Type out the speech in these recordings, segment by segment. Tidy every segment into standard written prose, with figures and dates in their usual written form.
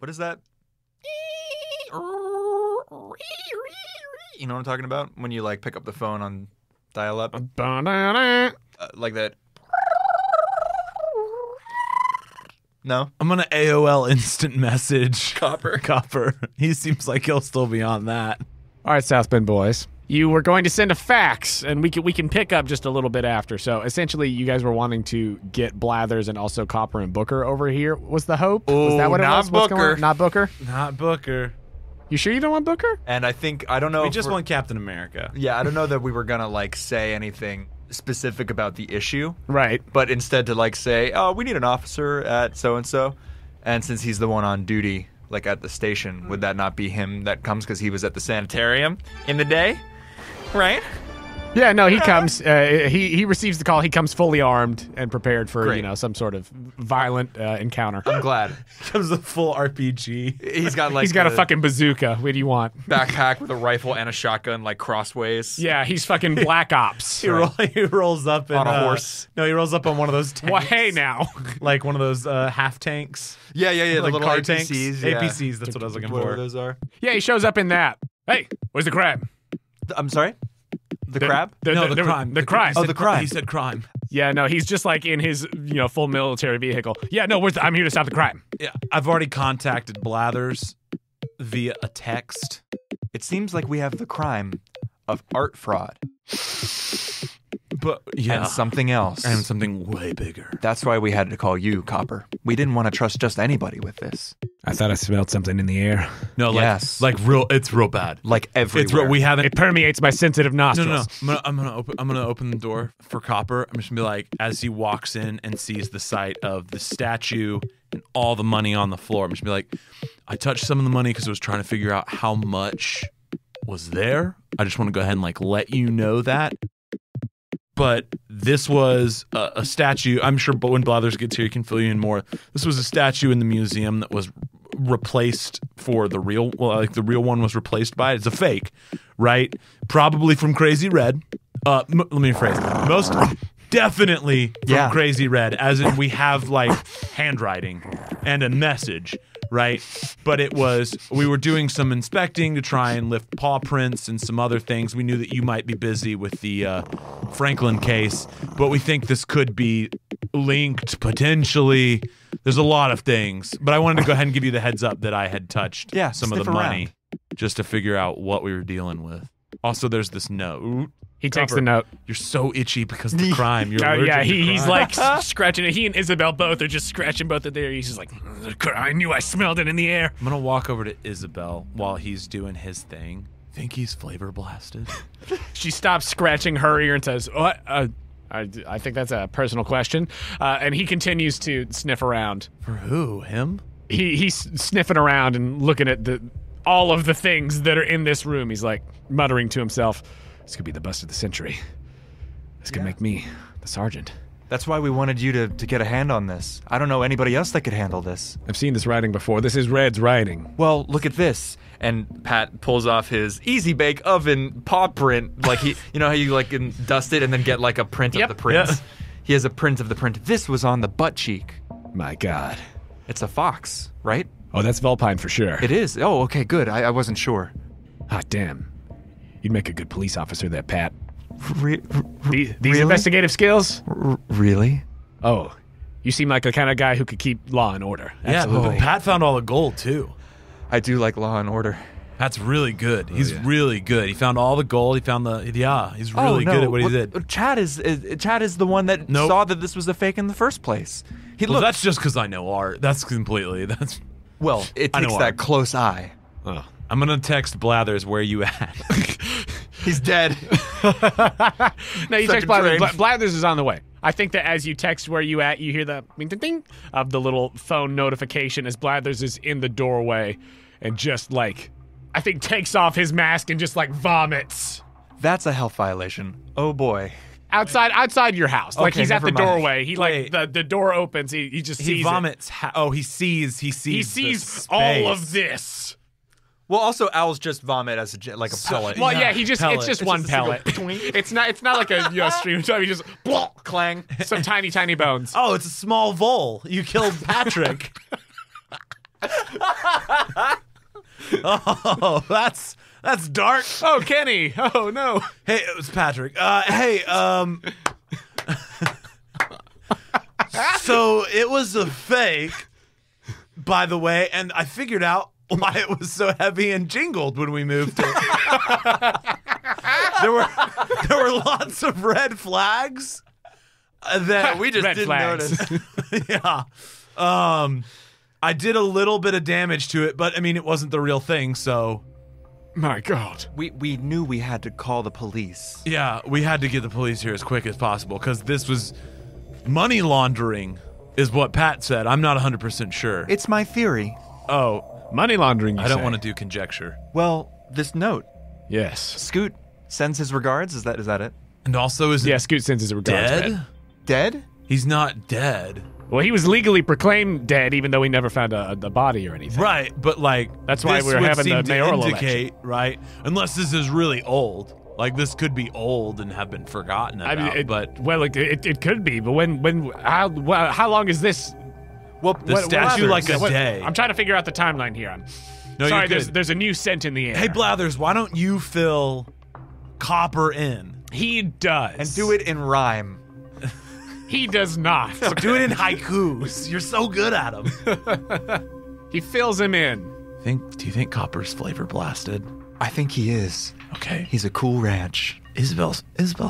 What is that? You know what I'm talking about? When you like pick up the phone on dial-up, like that. No, I'm gonna AOL instant message Copper. Copper. He seems like he'll still be on that. All right, South Bend boys. You were going to send a fax, and we can pick up just a little bit after. So essentially, you guys were wanting to get Blathers and also Copper and Booker over here. Was the hope? Was that what it was? What's going on? Not Booker. Not Booker. You sure you don't want Booker? And I don't know. We just want Captain America. Yeah, I don't know that we were gonna like say anything specific about the issue, Right. but instead to like say, oh, we need an officer at so and so, and since he's the one on duty, like at the station, would that not be him that comes because he was at the sanitarium in the day, right? Yeah, no, he comes. He receives the call. He comes fully armed and prepared for Great. some sort of violent encounter. I'm glad. Comes a full RPG. He's got like He's got a fucking bazooka. What do you want? backpack with a rifle and a shotgun, like crossways. Yeah, he's fucking Black Ops. He rolls up On a horse. No, he rolls up on one of those tanks. Well, hey now. Like one of those half tanks. Yeah. The Like little car APCs. tanks. Yeah. APCs, that's what I was looking Whatever for. those are. Yeah, he shows up in that. Hey, where's the crab? I'm sorry. The crab? No, the crime. The crime. Oh, the crime. He said crime. Yeah, no, he's just like in his full military vehicle. Yeah, no, I'm here to stop the crime. Yeah, I've already contacted Blathers via a text. It seems like we have the crime of art fraud. But yeah, And something else. and something way bigger. That's why we had to call you, Copper. We didn't want to trust just anybody with this. I thought I smelled something in the air. No, like Yes. like real. It's real bad. Like everywhere. It's real. We haven't. It permeates my sensitive nostrils. No. I'm gonna open the door for Copper. I'm just gonna be like, as he walks in and sees the sight of the statue and all the money on the floor, I'm just gonna be like, I touched some of the money because I was trying to figure out how much was there. I just want to go ahead and like let you know that. But this was a statue. I'm sure, but when Blathers gets here, he can fill you in more. This was a statue in the museum that was replaced for the real. Well, like the real one was replaced by it. It's a fake, right? Probably from Crazy Red. Let me rephrase. Most definitely from Yeah. Crazy Red, as in we have like handwriting and a message. Right, but we were doing some inspecting to try and lift paw prints and some other things. We knew that you might be busy with the Franklin case, but we think this could be linked potentially. There's a lot of things, but I wanted to go ahead and give you the heads up that I had touched some of the sniff money around. just to figure out what we were dealing with. Also, there's this note. He takes Copper, the note. You're so itchy because of the crime. You're allergic Yeah, to he's crime. like scratching it. He and Isabel both are just scratching both of their. He's just like, I knew I smelled it in the air. I'm gonna walk over to Isabel while he's doing his thing. Think he's flavor blasted? She stops scratching her ear and says, "What? I think that's a personal question." And he continues to sniff around. For who? Him? He's sniffing around and looking at all of the things that are in this room. He's like muttering to himself, "This could be the bust of the century. This could make me the sergeant." That's why we wanted you to get a hand on this. I don't know anybody else that could handle this. I've seen this writing before. This is Red's writing. Well, look at this. And Pat pulls off his Easy Bake Oven paw print. Like you know how you like can dust it and then get like a print of the print? Yeah. He has a print of the print. This was on the butt cheek. My God. It's a fox, right? Oh, that's Vulpine for sure. It is. Oh, okay, good. I wasn't sure. Hot damn. You'd make a good police officer there, Pat. These These investigative skills? Really? Oh, you seem like the kind of guy who could keep law and order. Yeah, Absolutely. but Pat found all the gold too. I do like Law and Order. That's really good. He's really good. He found all the gold. He found he's really good at what he did. Chad is the one that Nope. saw that this was a fake in the first place. Well, that's just because I know art. That's completely. That's. Well, it I know takes that art. close eye. Oh. I'm gonna text Blathers where you at. He's dead. No, you text Second Blathers. train. Blathers is on the way. I think that as you text where you at, you hear the ding ding ding of the little phone notification as Blathers is in the doorway and just like, I think takes off his mask and just like vomits. That's a health violation. Oh boy. Outside your house. Like Okay, he's at the never mind. doorway. He like the door opens. He just sees He it. vomits. He sees. He the sees all of space. this. Like owls just vomit as like a pellet. Well, yeah, it's pellet. just It's one just a pellet. It's not like a stream of time. He just clang. some tiny bones. Oh, it's a small vole. You killed Patrick. Oh, that's dark. Oh, Kenny. Oh, no. Hey, it was Patrick. Hey, so it was a fake, by the way, and I figured out why it was so heavy and jingled when we moved it. there were lots of red flags that We just Red didn't flags. notice. yeah. I did a little bit of damage to it, but I mean, it wasn't the real thing, so My God. We knew we had to call the police. yeah, we had to get the police here as quick as possible because this was money laundering, is what Pat said. I'm not 100% sure. It's my theory. Oh, money laundering, you I don't say? want to do conjecture. Well, this note. Yes. Scoot sends his regards. Is that it? And also, is Yeah, it Scoot sends his regards. dead? man. Dead? He's not dead. Well, he was legally proclaimed dead, even though he never found a body or anything. Right, but like That's why this we were would having seem the to mayoral indicate, right? Unless this is really old. Like this could be old and have been forgotten I about. mean, but it could be, but how long is this? well, the statue like a day. I'm trying to figure out the timeline here. No, Sorry, you're good. there's a new scent in the air. Hey, Blathers, why don't you fill Copper in? He does. And do it in rhyme. He does not. Do it in haikus. You're so good at them. He fills him in. Do you think Copper's flavor blasted? I think he is. Okay. He's a cool ranch. Isabel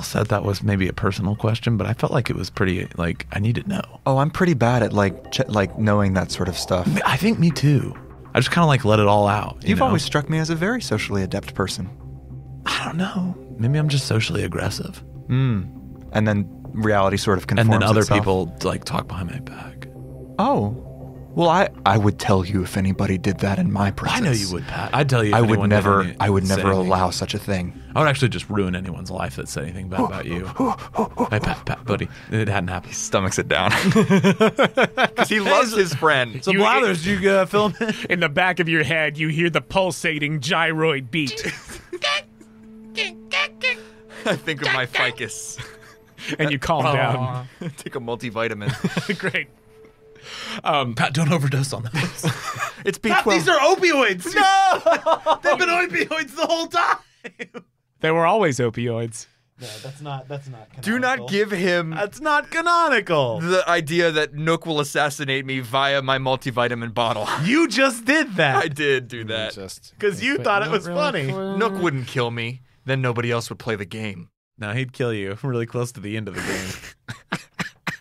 said that was maybe a personal question, but I felt like it was pretty, like, I need to know. Oh, I'm pretty bad at like knowing that sort of stuff. I think me too. I just kind of like let it all out. You've know? always struck me as a very socially adept person. I don't know. Maybe I'm just socially aggressive. And then reality sort of conforms And then other itself. people like talk behind my back. Oh. Well, I would tell you if anybody did that in my presence. I know you would, Pat. I'd tell you. If I would anyone did never any- I would say never anything. allow such a thing. I would actually just ruin anyone's life that said anything bad about you. Hey, Pat, buddy, it hadn't happened. Stomachs it down. Because he loves his friend. So Blathers, you film it? In the back of your head, you hear the pulsating gyroid beat, I think of my ficus. and you calm down. Take a multivitamin. Great. Pat, don't overdose on this. It's Pat, B12. these are opioids. No, they've been opioids the whole time. They were always opioids. No, that's not. Do not give him That's not canonical. the idea that Nook will assassinate me via my multivitamin bottle. You just did that. I did do that. Because you thought it was funny. Nook wouldn't kill me. Then nobody else would play the game. No, he'd kill you really close to the end of the game.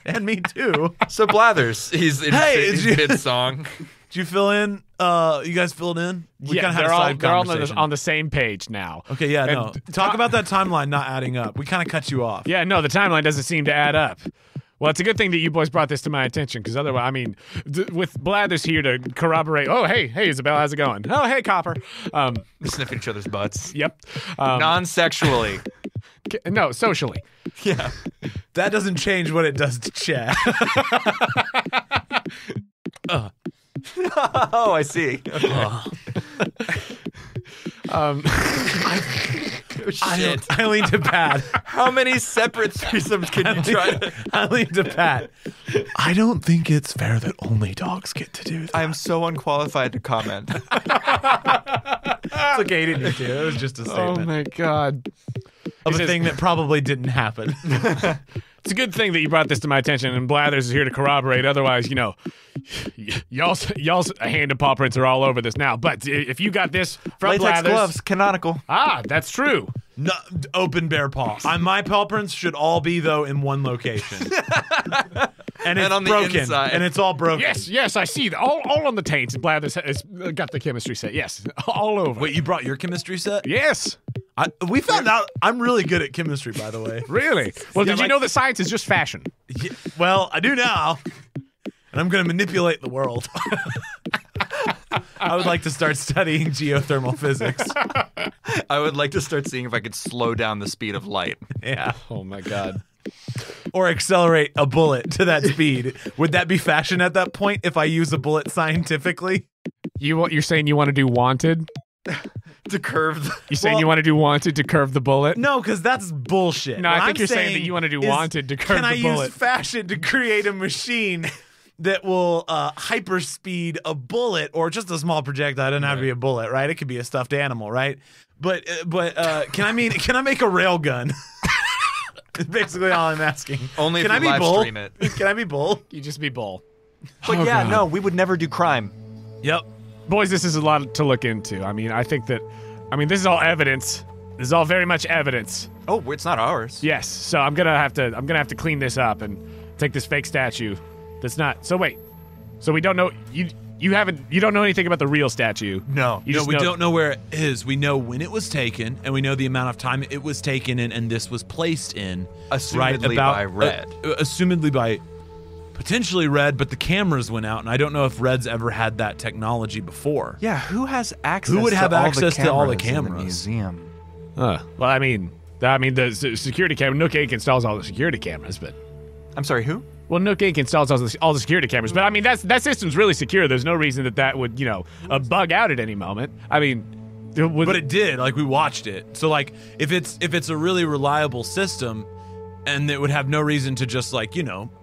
And me too. So Blathers, he's in Hey, did you- mid-song. Did you fill in? You guys filled in? We Yeah, kinda had a they're all side they're all conversation. on the same page now. Okay, yeah, And no. Talk about that timeline not adding up. We kind of cut you off. Yeah, no, the timeline doesn't seem to add up. Well, it's a good thing that you boys brought this to my attention, because otherwise, I mean, with Blathers here to corroborate. Oh, hey, Isabel, how's it going? Oh, hey, Copper. Sniffing each other's butts. Yep. Non-sexually. No, socially. Yeah. That doesn't change what it does to Chad. Oh, I see. Shit. I lean to Pat. How many separate threesomes can you try? I lean to Pat. I don't think it's fair that only dogs get to do that. I am so unqualified to comment. It's okay, he didn't need to. It was just a Oh, statement my God. of a says- thing that probably didn't happen. It's a good thing that you brought this to my attention, and Blathers is here to corroborate. Otherwise, y'all's hand and paw prints are all over this now. But if you got this from Latex Blathers, gloves, canonical. that's true. No, open bare paw. My paw prints should all be though in one location, and it's on the broken, inside. and it's all broken. Yes, I see. All on the taints. Blathers has got the chemistry set. Yes, all over. Wait, you brought your chemistry set? Yes. We found out I'm really good at chemistry, by the way. Really? Well, Yeah, did you like- know that science is just fashion? Yeah, well, I do now, and I'm going to manipulate the world. I would like to start studying geothermal physics. I would like to start seeing if I could slow down the speed of light. Yeah. Oh my God. Or accelerate a bullet to that speed. Would that be fashion at that point if I use a bullet scientifically? You're saying you want to do Wanted? To curve the... You saying Well- you want to do Wanted to curve the bullet? No, because that's bullshit. No, What I think I'm you're saying that you wanna do is, Wanted to curve can the I bullet? use fashion to create a machine that will hyperspeed a bullet or just a small projectile. It doesn't have to be a bullet, right? It could be a stuffed animal, right? But can I make a rail gun? That's basically all I'm asking. Only can if I you be live Bull? stream it. Can I be Bull? You just be Bull. But Oh, yeah, God. no, we would never do crime. Yep. Boys, this is a lot to look into. I mean, I think that, this is all evidence. This is all very much evidence. Oh, it's not ours. Yes. So I'm gonna have to clean this up and take this fake statue. That's not. So wait. So we don't know you don't know anything about the real statue. No. You No, just we know- don't know where it is. We know when it was taken, and we know the amount of time it was taken in, and this was placed in. Assumedly by Red. Assumedly by potentially Red, but the cameras went out, and I don't know if Red's ever had that technology before. Yeah, who has access? Who would have access to all the in the cameras? museum. Well, the security camera. Nook Inc. installs all the security cameras, but I'm sorry, who? well, Nook Inc. installs all the security cameras. But that system's really secure. There's no reason that would bug out at any moment. But it did. Like, we watched it. So, like, if it's a really reliable system, and it would have no reason to just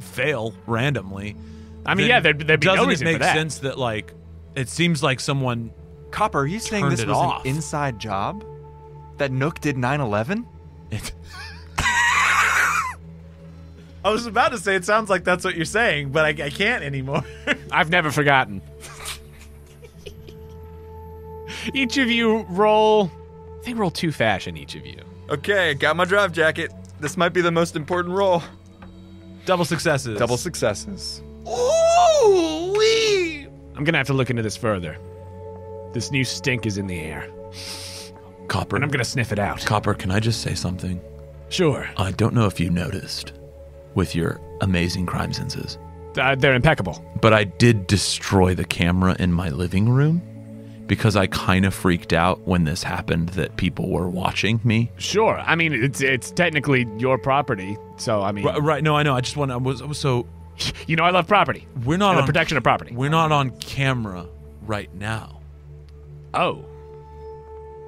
fail randomly. there'd be no reason Doesn't it make for that. sense that it seems like someone Copper, are you saying turned this it was off? an inside job? That Nook did 9/11? I was about to say it sounds like that's what you're saying, but I can't anymore. I've never forgotten. Each of you roll. I think roll 2 fashion. Each of you. Okay, got my drive jacket. This might be the most important roll. Double successes. Double successes. Ooh-wee! I'm gonna have to look into this further. This new stink is in the air, Copper. and I'm gonna sniff it out. Copper, can I just say something? Sure. I don't know if you noticed with your amazing crime senses, They're impeccable. but I did destroy the camera in my living room because I kind of freaked out when this happened that people were watching me. Sure. It's technically your property, so Right, no, I know. I was so I love property. we're not And the on protection of property. We're not on camera right now. Oh.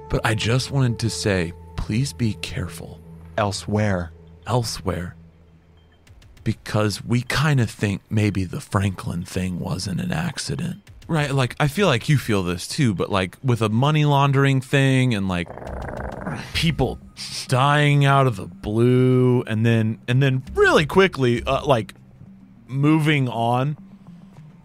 But I just wanted to say, please be careful Elsewhere. elsewhere. Because we kind of think maybe the Franklin thing wasn't an accident. Right, like, I feel like you feel this too, but like with a money laundering thing and like people dying out of the blue and then really quickly moving on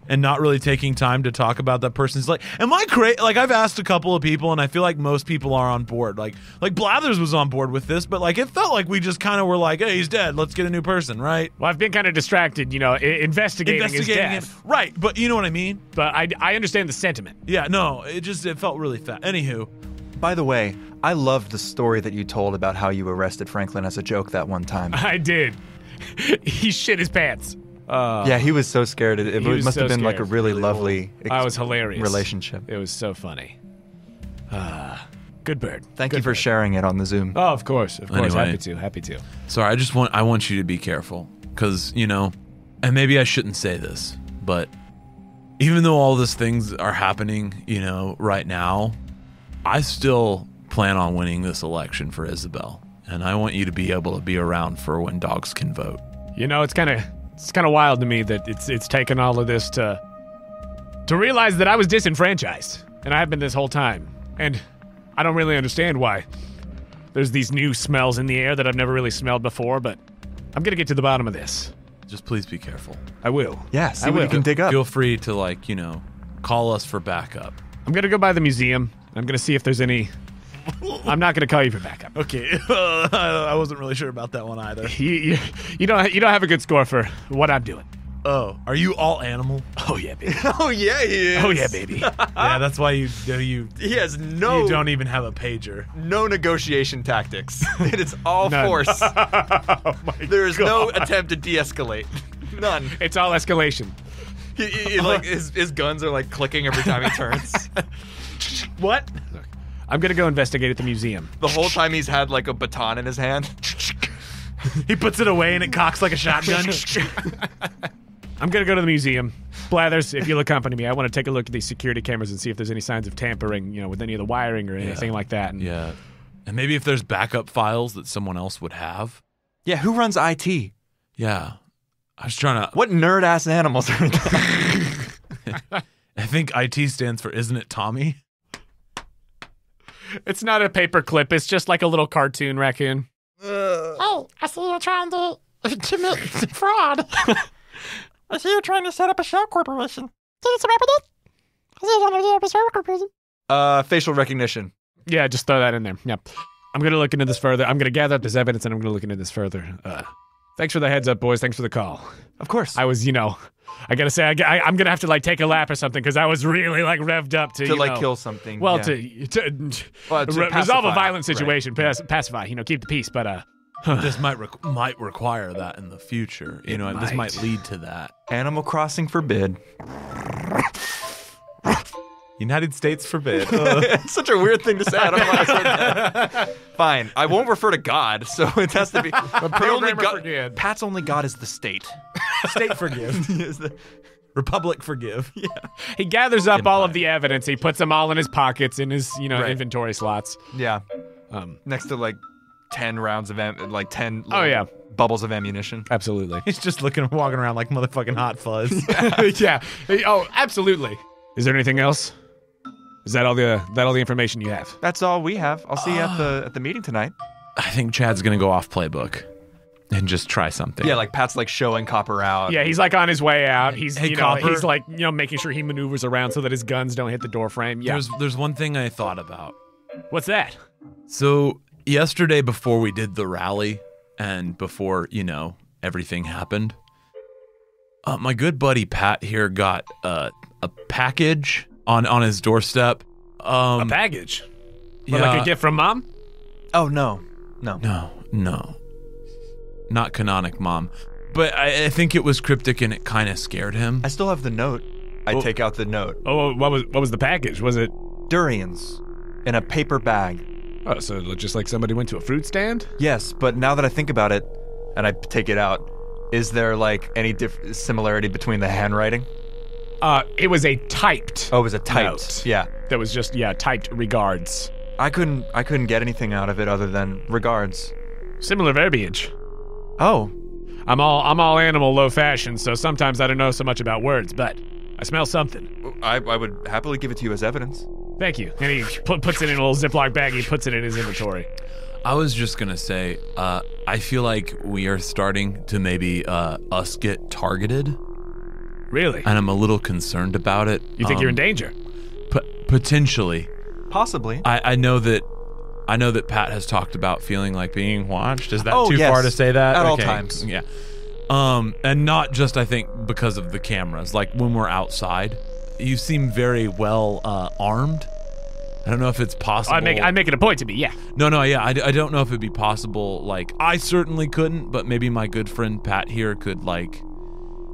and not really taking time to talk about that person's am I crazy? Like, I've asked a couple of people and I feel like most people are on board. Like Blathers was on board with this, but it felt like we just kind of were like, hey, he's dead. Let's get a new person, right? Well, I've been kind of distracted, investigating his death. him. Right, but you know what I mean? But I understand the sentiment. Yeah, no, it felt really fast. Anywho, By the way, I loved the story that you told about how you arrested Franklin as a joke that one time. I did. He shit his pants. Yeah, he was so scared. It was must so have been like a scared. really lovely I was hilarious. relationship. It was so funny. Good bird. Thank Good you for bird. sharing it on the Zoom. Oh, of course. Anyway. Happy to. sorry, I want you to be careful because, and maybe I shouldn't say this, but even though all these things are happening, right now, I still plan on winning this election for Isabel. And I want you to be able to be around for when dogs can vote. It's kind of wild to me that it's taken all of this to realize that I was disenfranchised, and I have been this whole time. And I don't really understand why. There's these new smells in the air that I've never really smelled before, but I'm gonna get to the bottom of this. Just please be careful. I will. Yeah, see I what you will. can dig up. Feel free to call us for backup. I'm gonna go by the museum. I'm gonna see if there's any. I'm not gonna call you for backup. Okay, I wasn't really sure about that one either. You don't have a good score for what I'm doing. Oh, are you all animal? Oh yeah, baby. Oh yeah, he is. Oh yeah, baby. Yeah, that's why you He has you no don't even have a pager. no negotiation tactics. It is all None. force. Oh my There is no attempt to de-escalate. None. It's all escalation. His guns are clicking every time he turns. What? I'm gonna go investigate at the museum. The whole time he's had a baton in his hand. He puts it away and it cocks like a shotgun. I'm gonna go to the museum. Blathers, if you'll accompany me, I want to take a look at these security cameras and see if there's any signs of tampering, with any of the wiring or anything like that. And Yeah. And maybe if there's backup files that someone else would have. Yeah, who runs IT? Yeah. I was trying to. What nerd ass animals are there? I think IT stands for Isn't It Tommy? It's not a paper clip. It's just like a little cartoon raccoon. Oh, I see you're trying to commit fraud. I see you're trying to set up a shell corporation. Can you wrap it up? I see you're trying to set up a shell corporation. Facial recognition. Yeah, just throw that in there. Yep. I'm going to look into this further. I'm going to gather up this evidence, and I'm going to look into this further. Thanks for the heads up, boys. Thanks for the call. Of course. I was, I got to say, I'm going to have to, like, take a lap or something because I was really, like, revved up to, kill something. Well, yeah. to resolve a violent situation, right. Pacify, keep the peace, but... This might require that in the future. This might lead to that. Animal Crossing forbid. United States forbid. It's such a weird thing to say. I don't know why I said that. Fine. I won't refer to God, so it has to be. forgive. Pat's only God is the state. State forgive. Republic forgive. Yeah. He gathers up all of the evidence. He puts them all in his pockets, in his, inventory slots. Yeah. Next to, like, 10 rounds of, 10 bubbles of ammunition. Absolutely. He's just walking around like motherfucking Hot Fuzz. Yeah. Oh, absolutely. Is there anything else? Is that all the information you have? That's all we have. I'll see you at the meeting tonight. I think Chad's gonna go off playbook and just try something. Yeah, like Pat's like showing Copper out. Yeah, he's like on his way out. He's Copper. He's like making sure he maneuvers around so that his guns don't hit the door frame. Yeah. There's one thing I thought about. What's that? So yesterday, before we did the rally and before everything happened, my good buddy Pat here got a package on his doorstep. A package? Yeah. Like a gift from Mom? Oh, no. Not canonic, Mom. But I think it was cryptic and it kind of scared him. I still have the note. I take out the note. Oh, what was the package? Was it durians in a paper bag? Oh, so just like somebody went to a fruit stand? Yes, but now that I think about it, and I take it out, is there like any similarity between the handwriting? It was a typed. Oh, it was a typed. Note. Yeah. That was just typed regards. I couldn't get anything out of it other than regards. Similar verbiage. Oh. I'm all animal low fashion, so sometimes I don't know so much about words, but I smell something. I would happily give it to you as evidence. Thank you. And he puts it in a little Ziploc bag. He puts it in his inventory. I was just gonna say, I feel like we are starting to maybe us get targeted. Really? And I'm a little concerned about it. You think you're in danger? Potentially. Possibly. I know that Pat has talked about feeling like being watched. Is that too yes. far to say that? At all times. Yeah. And not just, I think, because of the cameras. Like when we're outside, you seem very well armed. I don't know if it's possible. I make it a point to be, yeah. No, yeah. I don't know if it'd be possible. Like, I certainly couldn't, but maybe my good friend Pat here could, like,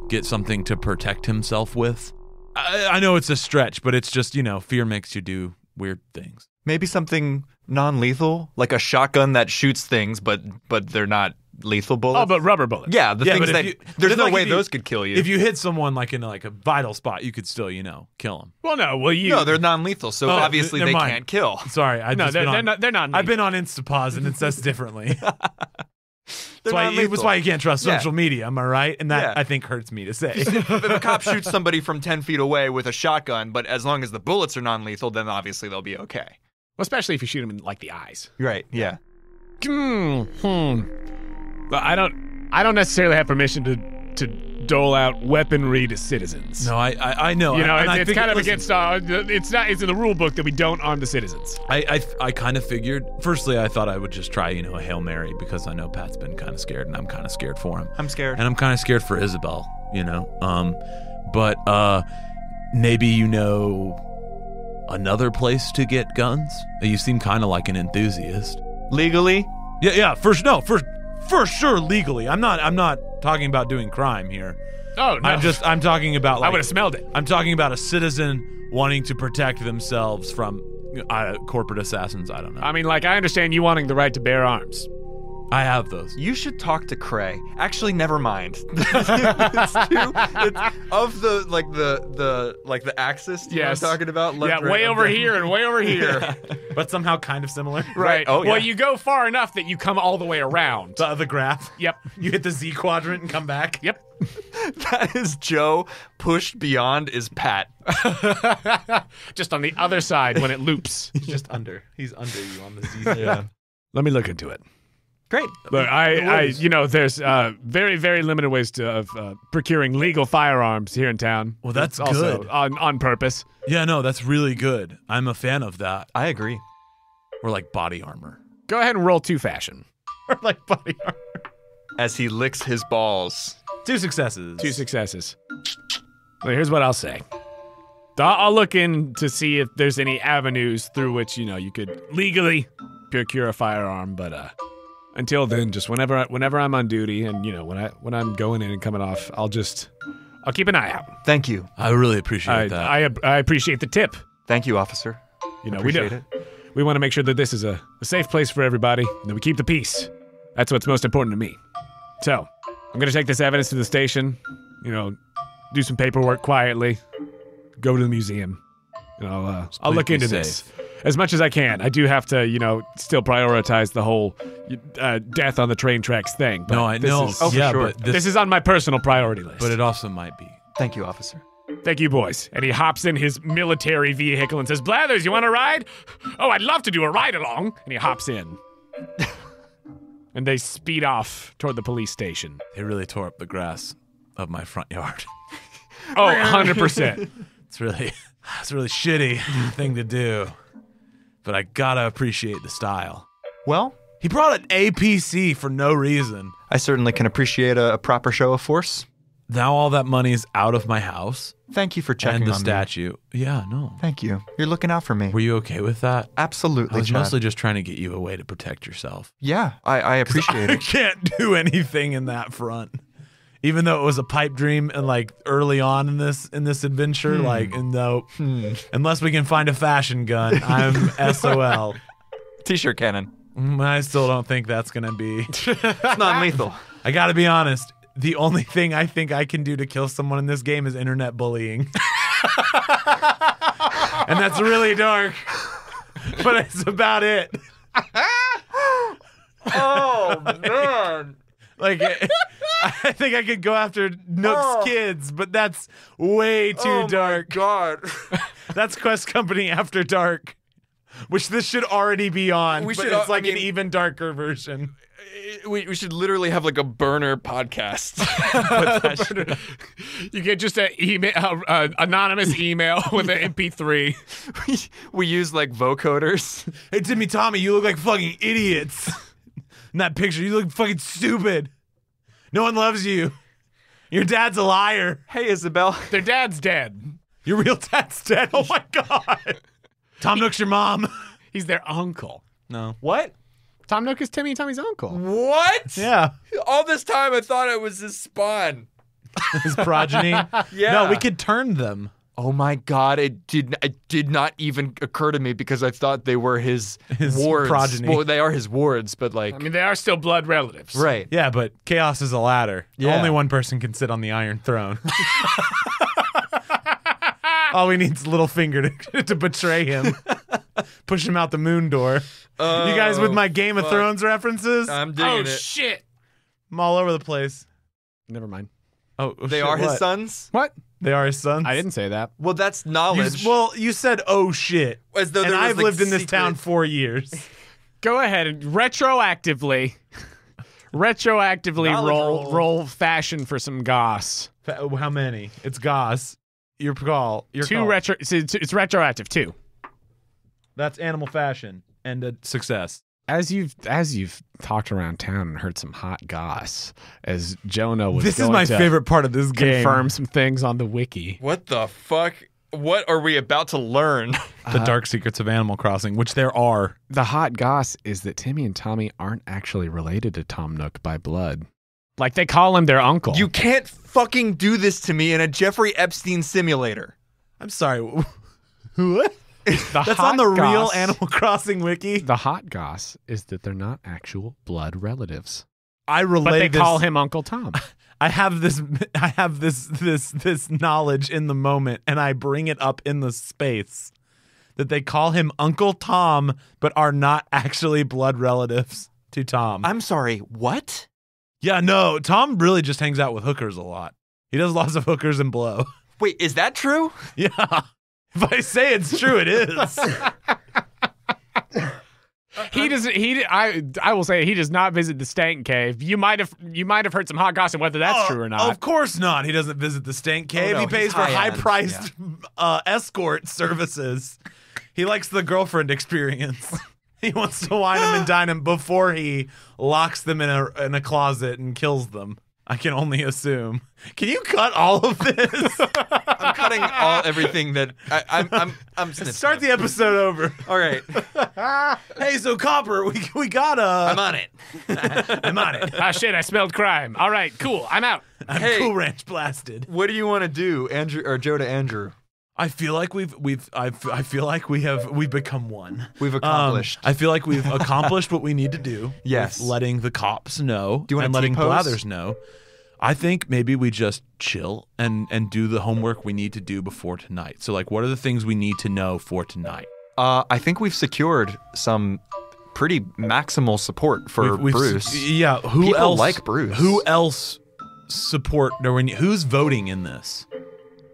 get something to protect himself with. I know it's a stretch, but it's just, fear makes you do weird things. Maybe something non-lethal, like a shotgun that shoots things, but they're not lethal bullets. Oh, but rubber bullets. Yeah, things that there's no way those could kill you. If you hit someone like in like a vital spot, you could still, kill them. Well, no, No, they're non-lethal, so obviously they can't kill. Sorry, they're not. I've been on Instapause and it says differently. That's why you can't trust social media, am I right? And that, I think, hurts me to say. If a cop shoots somebody from 10 feet away with a shotgun, but as long as the bullets are non-lethal, then obviously they'll be okay. Well, especially if you shoot them in, like, the eyes. Right, yeah. But I don't necessarily have permission to dole out weaponry to citizens. No, I know. It's kind of against. It's in the rule book that we don't arm the citizens. I kind of figured. Firstly, I thought I would just try, a Hail Mary because I know Pat's been kind of scared, and I'm kind of scared for him. I'm scared, and I'm kind of scared for Isabel. But maybe another place to get guns. You seem kind of like an enthusiast. Legally? Yeah. For sure, legally. I'm not talking about doing crime here. Oh no. I'm talking about. Like, I would have smelled it. I'm talking about a citizen wanting to protect themselves from corporate assassins. I don't know. I mean, like, I understand you wanting the right to bear arms. I have those. You should talk to Cray. Actually, never mind. It's of the axis. You know what I'm talking about? Left, right, way up, over down. here and way over here. But somehow kind of similar. Right. Oh, yeah. Well, you go far enough that you come all the way around. The graph. Yep. You hit the Z quadrant and come back. Yep. That is Joe. Pushed beyond is Pat. Just on the other side when it loops. He's just under. He's under you on the Z. Yeah. Let me look into it. Great. Look, there's very, very limited ways of procuring legal firearms here in town. Well, that's It's also good. on purpose. Yeah, no, that's really good. I'm a fan of that. I agree. Or like body armor. Go ahead and roll 2 fashion. Or like body armor. As he licks his balls. 2 successes. 2 successes. Well, here's what I'll say. I'll look in to see if there's any avenues through which, you could legally procure a firearm, but until then, just whenever I'm on duty and, when I'm going in and coming off, I'll keep an eye out. Thank you. I really appreciate that. I appreciate the tip. Thank you, officer. Appreciate it. We want to make sure that this is a safe place for everybody and that we keep the peace. That's what's most important to me. So, I'm going to take this evidence to the station, do some paperwork quietly, go to the museum, and I'll look into this as much as I can. I do have to, still prioritize the whole death on the train tracks thing. But No, I know. for yeah, sure. but This is on my personal priority list. but it also might be. Thank you, officer. Thank you, boys. And he hops in his military vehicle and says, Blathers, you want to ride? Oh, I'd love to do a ride along. And he hops in. And they speed off toward the police station. They really tore up the grass of my front yard. Oh, 100%. It's a really shitty thing to do. But I gotta appreciate the style. Well, He brought an APC for no reason. I certainly can appreciate a proper show of force. Now all that money is out of my house. Thank you for checking And the on me. statue. Yeah, no. Thank you. You're looking out for me. Were you okay with that? Absolutely, I was Chad. mostly just trying to get you a way to protect yourself. Yeah, I appreciate I it. can't do anything in that front. Even though it was a pipe dream and like early on in this adventure, unless we can find a fashion gun, I'm SOL. T-shirt cannon. I still don't think that's gonna be. It's non-lethal. I gotta be honest. The only thing I think I can do to kill someone in this game is internet bullying. And that's really dark. But it's about it. Oh, man. Like, I think I could go after Nook's kids, but that's way too dark. God. That's Quest Company After Dark, which this should already be on. We but should, it's like I mean- an even darker version. We should literally have like a burner podcast. You get just an anonymous email with an MP3. we use like vocoders. Hey, Timmy Tommy, you look like fucking idiots. In that picture, you look fucking stupid. No one loves you. Your dad's a liar. Hey, Isabel. Their dad's dead. Your real dad's dead. Oh my God. Tom Nook's your mom. He's their uncle. No. What? Tom Nook is Timmy and Tommy's uncle. What? Yeah. All this time I thought it was his spawn. His progeny. Yeah. No, we could turn them. Oh my God! It did not even occur to me because I thought they were his wards. progeny. Well, they are his wards, but like, I mean, they are still blood relatives. right? Yeah, but chaos is a ladder. Yeah. Only one person can sit on the Iron Throne. All we need is Littlefinger to betray him. Push him out the moon door. You guys with my Game of Thrones references? I'm digging Oh, it. shit. I'm all over the place. Never mind. Oh, They shit, are his what? sons. What? They are his sons? I didn't say that. Well, that's You, knowledge. you said, oh shit. As though And there was, I've like, lived in this secret- town 4 years. Go ahead and retroactively Knowledge roll fashion for some goss. How many? It's Goss. Your call. Your Two call. retro. It's retroactive too. That's animal fashion and a success. As you've talked around town and heard some hot goss, as Jonah was This is going my to favorite part of this game. confirm some things on the wiki. What the fuck? What are we about to learn? The dark secrets of Animal Crossing, which there are. The hot goss is that Timmy and Tommy aren't actually related to Tom Nook by blood. Like, they call him their uncle. You can't fucking do this to me in a Jeffrey Epstein simulator. I'm sorry. What? That's on the real Animal Crossing wiki. The hot goss is that they're not actual blood relatives. I relay But they this. call him Uncle Tom. I have this knowledge in the moment, and I bring it up in the space that they call him Uncle Tom, but are not actually blood relatives to Tom. I'm sorry, what? Yeah, no, Tom really just hangs out with hookers a lot. He does lots of hookers and blow. Wait, is that true? Yeah. If I say it's true, it is. He doesn't. I will say he does not visit the stank cave. You might have heard some hot gossip whether that's true or not. Of course not. He doesn't visit the stank cave. no, He pays he's for high-end. high-priced escort services. He likes the girlfriend experience. He wants to wine them and dine them before he locks them in a closet and kills them. I can only assume. Can you cut all of this? I'm cutting everything that I'm Start the episode over. All right, Hey, so Copper, we got I'm on it. I'm on it. Ah, shit! I smelled crime. All right, cool. I'm out. I'm Hey. Cool Ranch blasted. What do you want to do, Andrew or Joe to Andrew? I feel like we've become one. We've accomplished. I feel like we've accomplished what we need to do. Yes. with letting the cops know. Do you want and a letting T-pose? Blathers know. I think maybe we just chill and do the homework we need to do before tonight. So, like, what are the things we need to know for tonight? I think we've secured some pretty maximal support for Bruce. Yeah. Who People else like Bruce. Who else support? Who's voting in this?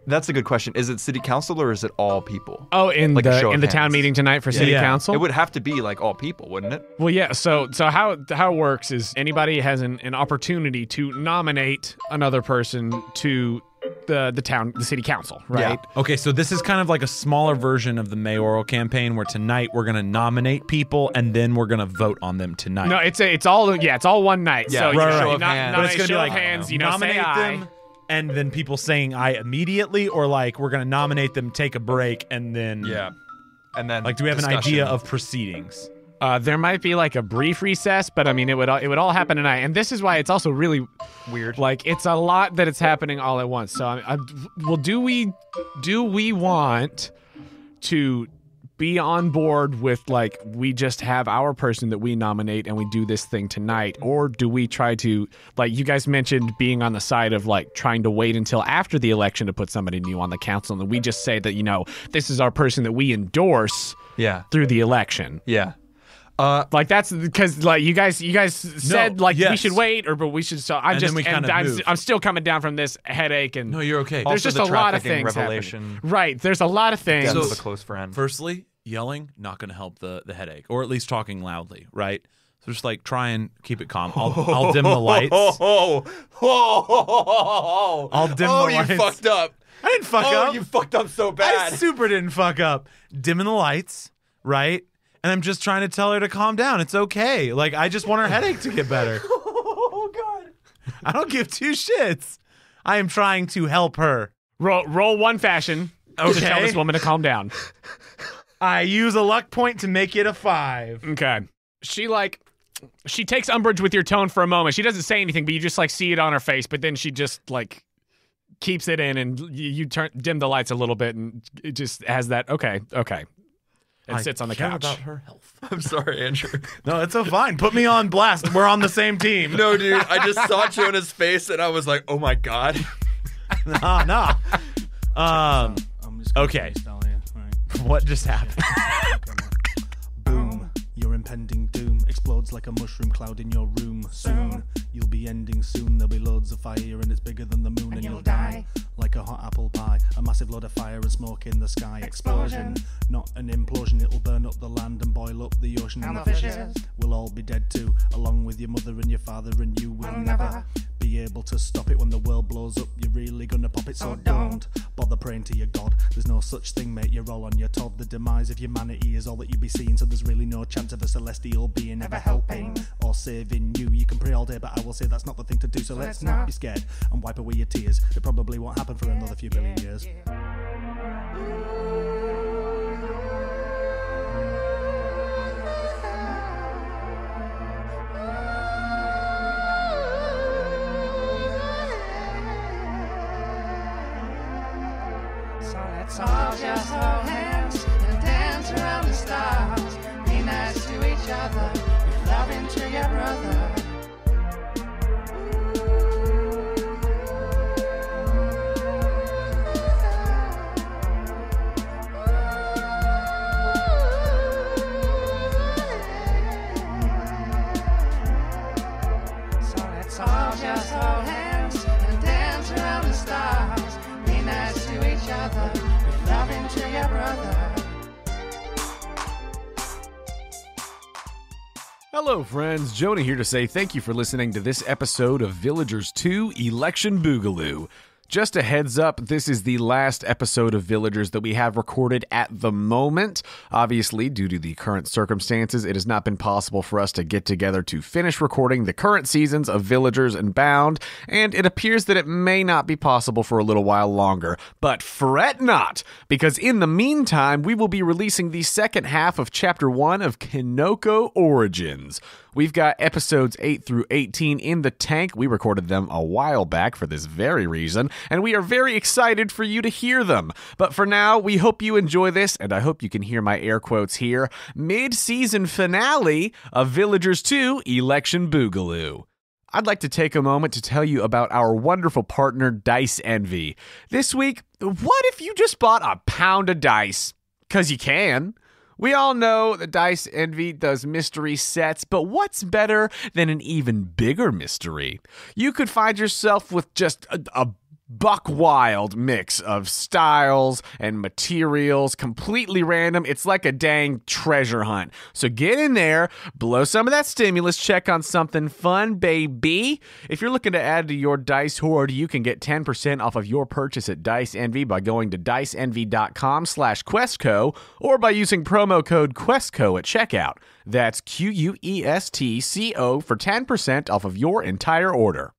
That's a good question. Is it city council or is it all people? Oh, in Like a show the of town hands. meeting tonight for city Yeah. council. It would have to be like all people, wouldn't it? Well, yeah. So how it works is anybody has an opportunity to nominate another person to the city council, right? Yeah. Okay, so this is kind of like a smaller version of the mayoral campaign where tonight we're going to nominate people and then we're going to vote on them tonight. No, it's all one night. Yeah, so right, you show of hands. But it's going to be like hands. nominate say aye. them and then people saying aye immediately, or like we're going to nominate them, take a break, and then And then like do we have an discussion. idea of proceedings? There might be like a brief recess, but I mean it would all happen tonight, and this is why it's also really weird? Like it's a lot that it's happening all at once. So well, do we want to be on board with like we just have our person that we nominate and we do this thing tonight, or do we try to, like you guys mentioned, being on the side of like trying to wait until after the election to put somebody new on the council, and we just say that this is our person that we endorse through the election. Yeah. Like that's because like you guys said like we yes. should wait, but we should. So I'm And just then we kind of move. I'm still coming down from this headache, and No, you're okay. there's Also just the a lot of trafficking things revelation. happening. Right, there's a lot of things. Death So- of a close friend. Firstly, yelling not going to help the headache, or at least talking loudly, right? So just like try and keep it calm. I'll dim the lights. I'll dim the lights. You fucked up. I didn't fuck up. You fucked up so I bad. super didn't fuck up. Dimming the lights, right? And I'm just trying to tell her to calm down. It's okay. Like, I just want her headache to get better. Oh, God. I don't give two shits. I am trying to help her. Roll one fashion to tell Okay. this woman to calm down. I use a luck point to make it a 5. Okay. She takes umbrage with your tone for a moment. She doesn't say anything, but you just like see it on her face. But then she just like keeps it in, and you dim the lights a little bit, and it just has that okay, and sits on the care couch. about her health. I'm sorry, Andrew. No, it's so fine. Put me on blast. We're on the same team. No, dude. I just saw Jonah's face and I was like, oh, my God. No. Okay. What just happened? Boom, your impending doom explodes like a mushroom cloud in your room. Soon, you'll be ending soon. There'll be loads of fire and it's bigger than the moon, and you'll die like a hot apple pie. A massive load of fire and smoke in the sky. Explosion, not an implosion. It'll burn up the land and boil up the ocean, and the fishes will all be dead too, along with your mother and your father, and you will never be able to stop it. When the world blows up, you're really gonna pop it. So don't bother praying to your God. There's no such thing, mate. You're all on your Todd. The demise of humanity is all that you be seeing, so there's really no chance of a celestial being ever helping or saving you. You can pray all day, but I will say that's not the thing to do. So let's not be scared and wipe away your tears. It probably won't happen for another few billion years. So let's let's all just hold hands and dance around the stars. Be nice to each other, be loving to your brother. So let's all just hold hands and dance around the stars. Be nice to each other, be loving to your brother. Hello, friends. Jonah here to say thank you for listening to this episode of Villagers 2 Election Boogaloo. Just a heads up, this is the last episode of Villagers that we have recorded at the moment. Obviously, due to the current circumstances, it has not been possible for us to get together to finish recording the current seasons of Villagers and Bound, and it appears that it may not be possible for a little while longer. But fret not, because in the meantime, we will be releasing the second half of Chapter 1 of Kinoko Origins. We've got episodes 8 through 18 in the tank. We recorded them a while back for this very reason, and we are very excited for you to hear them. But for now, we hope you enjoy this, and I hope you can hear my air quotes here, mid-season finale of Villagers 2 Election Boogaloo. I'd like to take a moment to tell you about our wonderful partner, Dice Envy. This week, what if you just bought a pound of dice? 'Cause you can. We all know that Dice Envy does mystery sets, but what's better than an even bigger mystery? You could find yourself with just a buck wild mix of styles and materials, completely random. It's like a dang treasure hunt. So get in there, blow some of that stimulus check on something fun, baby. If you're looking to add to your dice hoard, you can get 10% off of your purchase at Dice Envy by going to diceenvy.com/questco or by using promo code QuestCo at checkout. That's QUESTCO for 10% off of your entire order.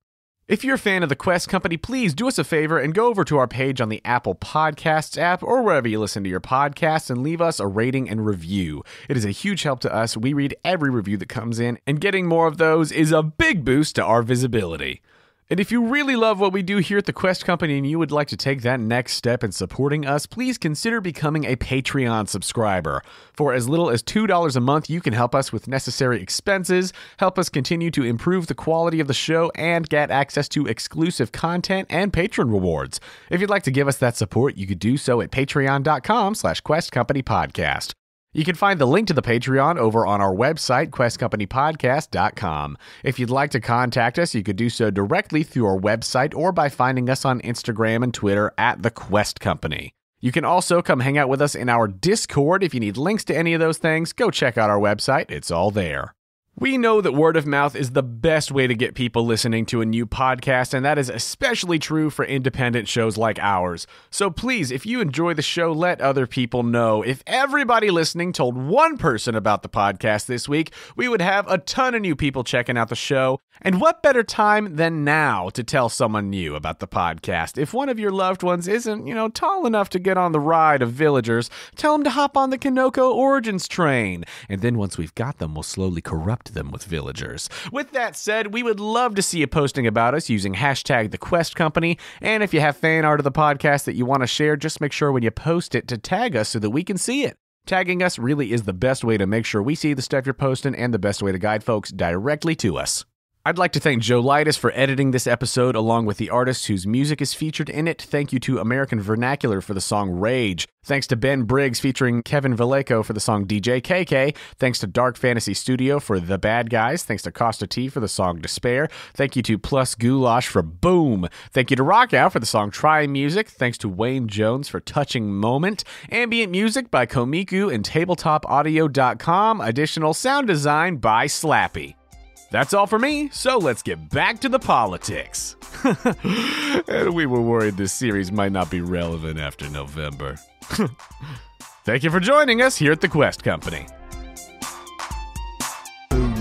If you're a fan of the Quest Company, please do us a favor and go over to our page on the Apple Podcasts app or wherever you listen to your podcasts and leave us a rating and review. It is a huge help to us. We read every review that comes in, and getting more of those is a big boost to our visibility. And if you really love what we do here at the Quest Company and you would like to take that next step in supporting us, please consider becoming a Patreon subscriber. For as little as $2 a month, you can help us with necessary expenses, help us continue to improve the quality of the show, and get access to exclusive content and patron rewards. If you'd like to give us that support, you could do so at patreon.com/questcompanypodcast. You can find the link to the Patreon over on our website, questcompanypodcast.com. If you'd like to contact us, you could do so directly through our website or by finding us on Instagram and Twitter at The Quest Company. You can also come hang out with us in our Discord. If you need links to any of those things, go check out our website. It's all there. We know that word of mouth is the best way to get people listening to a new podcast, and that is especially true for independent shows like ours. So please, if you enjoy the show, let other people know. If everybody listening told one person about the podcast this week, we would have a ton of new people checking out the show. And what better time than now to tell someone new about the podcast? If one of your loved ones isn't, tall enough to get on the ride of Villagers, tell them to hop on the Kinoko Origins train. And then once we've got them, we'll slowly corrupt them with Villagers. With that said, we would love to see you posting about us using hashtag The Quest Company. And if you have fan art of the podcast that you want to share, just make sure when you post it to tag us so that we can see it. Tagging us really is the best way to make sure we see the stuff you're posting and the best way to guide folks directly to us. I'd like to thank Joe Leitess for editing this episode along with the artists whose music is featured in it. Thank you to American Vernacular for the song Rage. Thanks to Ben Briggs featuring Kevin Villecco for the song DJ KK. Thanks to Dark Fantasy Studio for The Bad Guys. Thanks to Kosta T for the song Despair. Thank you to Plushgoolash for Boom. Thank you to RoccoW for the song Try Music. Thanks to Wayne Jones for Touching Moment. Ambient music by Komiku and TabletopAudio.com. Additional sound design by Slappy. That's all for me, so let's get back to the politics. And we were worried this series might not be relevant after November. Thank you for joining us here at the Quest Company. Boom,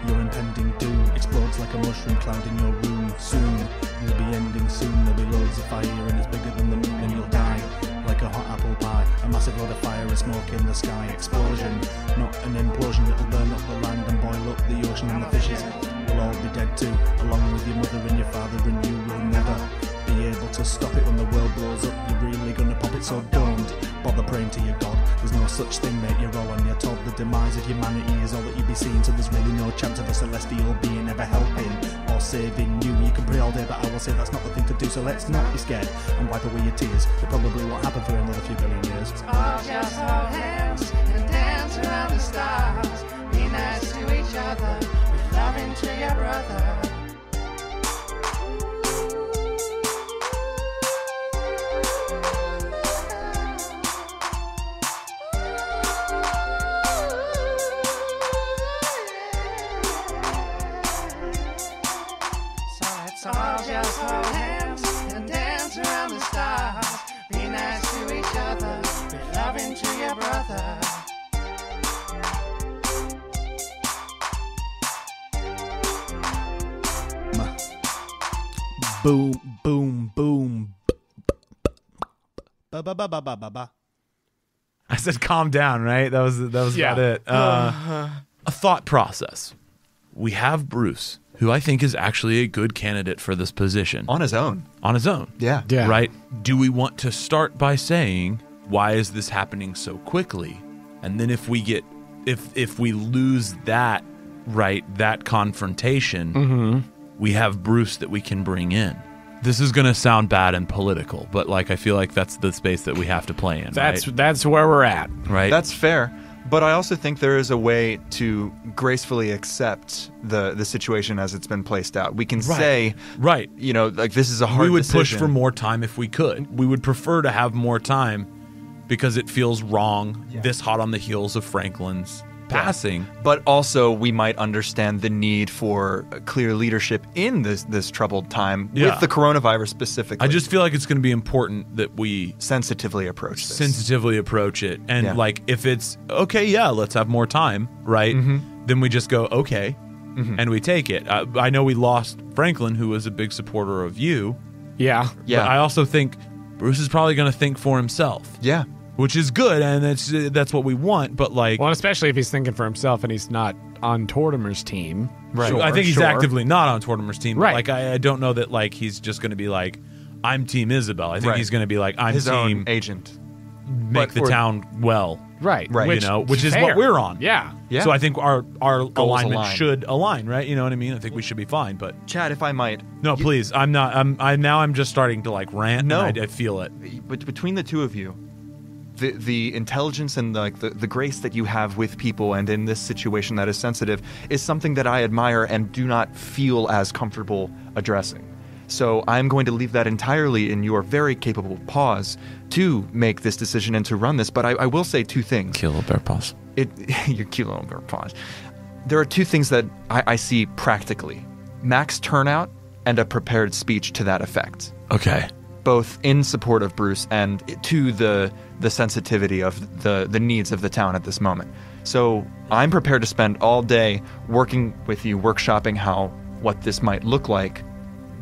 your impending doom explodes like a mushroom cloud in your room. Soon, you'll be ending soon. There'll be loads of fire and it's bigger than the moon and you'll die like a hot apple pie. A massive load of fire and smoke in the sky. Explosion, not an implosion. It'll burn up the land and boil up the ocean and the fishes will all be dead too, along with your mother and your father, and you will never be able to stop it when the world blows up. You're really gonna pop it, so don't bother praying to your God. There's no such thing, mate, you're all on your told. The demise of humanity is all that you be seeing, so there's really no chance of a celestial being ever helping or saving you. You can pray all day, but I will say that's not the thing to do, so let's not be scared and wipe away your tears. It probably won't happen for another few billion years. All just hold hands and dance around the stars. Be nice to each other, with loving to your brother. So all just hold hands and dance around the stars. Be nice to each other, with loving to your brother. Boom, boom, boom. Ba ba ba ba ba ba ba. I said calm down, right? That was Yeah. about it. A thought process. We have Bruce, who I think is actually a good candidate for this position On his own. on his own. Yeah. Yeah. Right? Do we want to start by saying, why is this happening so quickly? And then if we get, if we lose that, right, that confrontation, we have Bruce that we can bring in. This is going to sound bad and political, but like I feel like that's the space that we have to play in. That's where we're at. right. That's fair. But I also think there is a way to gracefully accept the situation as it's been placed out. We can say, right. you know, like this is a hard We would decision. push for more time if we could. We would prefer to have more time because it feels wrong this hot on the heels of Franklin's passing. But also, we might understand the need for clear leadership in this troubled time Yeah. with the coronavirus specifically. I just feel like it's going to be important that we sensitively approach this. sensitively approach it. And Yeah. like if it's okay, yeah, let's have more time, right? Then we just go, okay, and we take it. I know we lost Franklin, who was a big supporter of you. Yeah. Yeah. But I also think Bruce is probably going to think for himself. Yeah. Which is good, and that's what we want. But like, Well, especially if he's thinking for himself and he's not on Tortimer's team. Right. Sure, I think he's sure. actively not on Tortimer's team. Right. But like, I don't know that like he's just going to be like, I'm Team Isabel. I think Right. he's going to be like, I'm His Team own agent. make but the for- town well. Right. Right. Which is fair. what we're on. Yeah. Yeah. So I think our alignment align. should align, right? You know what I mean? I think we should be fine. But Chad, if I might. no, please, I'm not. I'm just starting to like rant. No. and I feel it. But between the two of you, the intelligence and the grace that you have with people and in this situation that is sensitive is something that I admire and do not feel as comfortable addressing. So I'm going to leave that entirely in your very capable paws to make this decision and to run this. But I will say two things. Kill a bear paws. Your cute little bear paws. There are two things that I see practically: max turnout and a prepared speech to that effect. Okay. Both in support of Bruce and to the sensitivity of the needs of the town at this moment. So I'm prepared to spend all day working with you, workshopping what this might look like.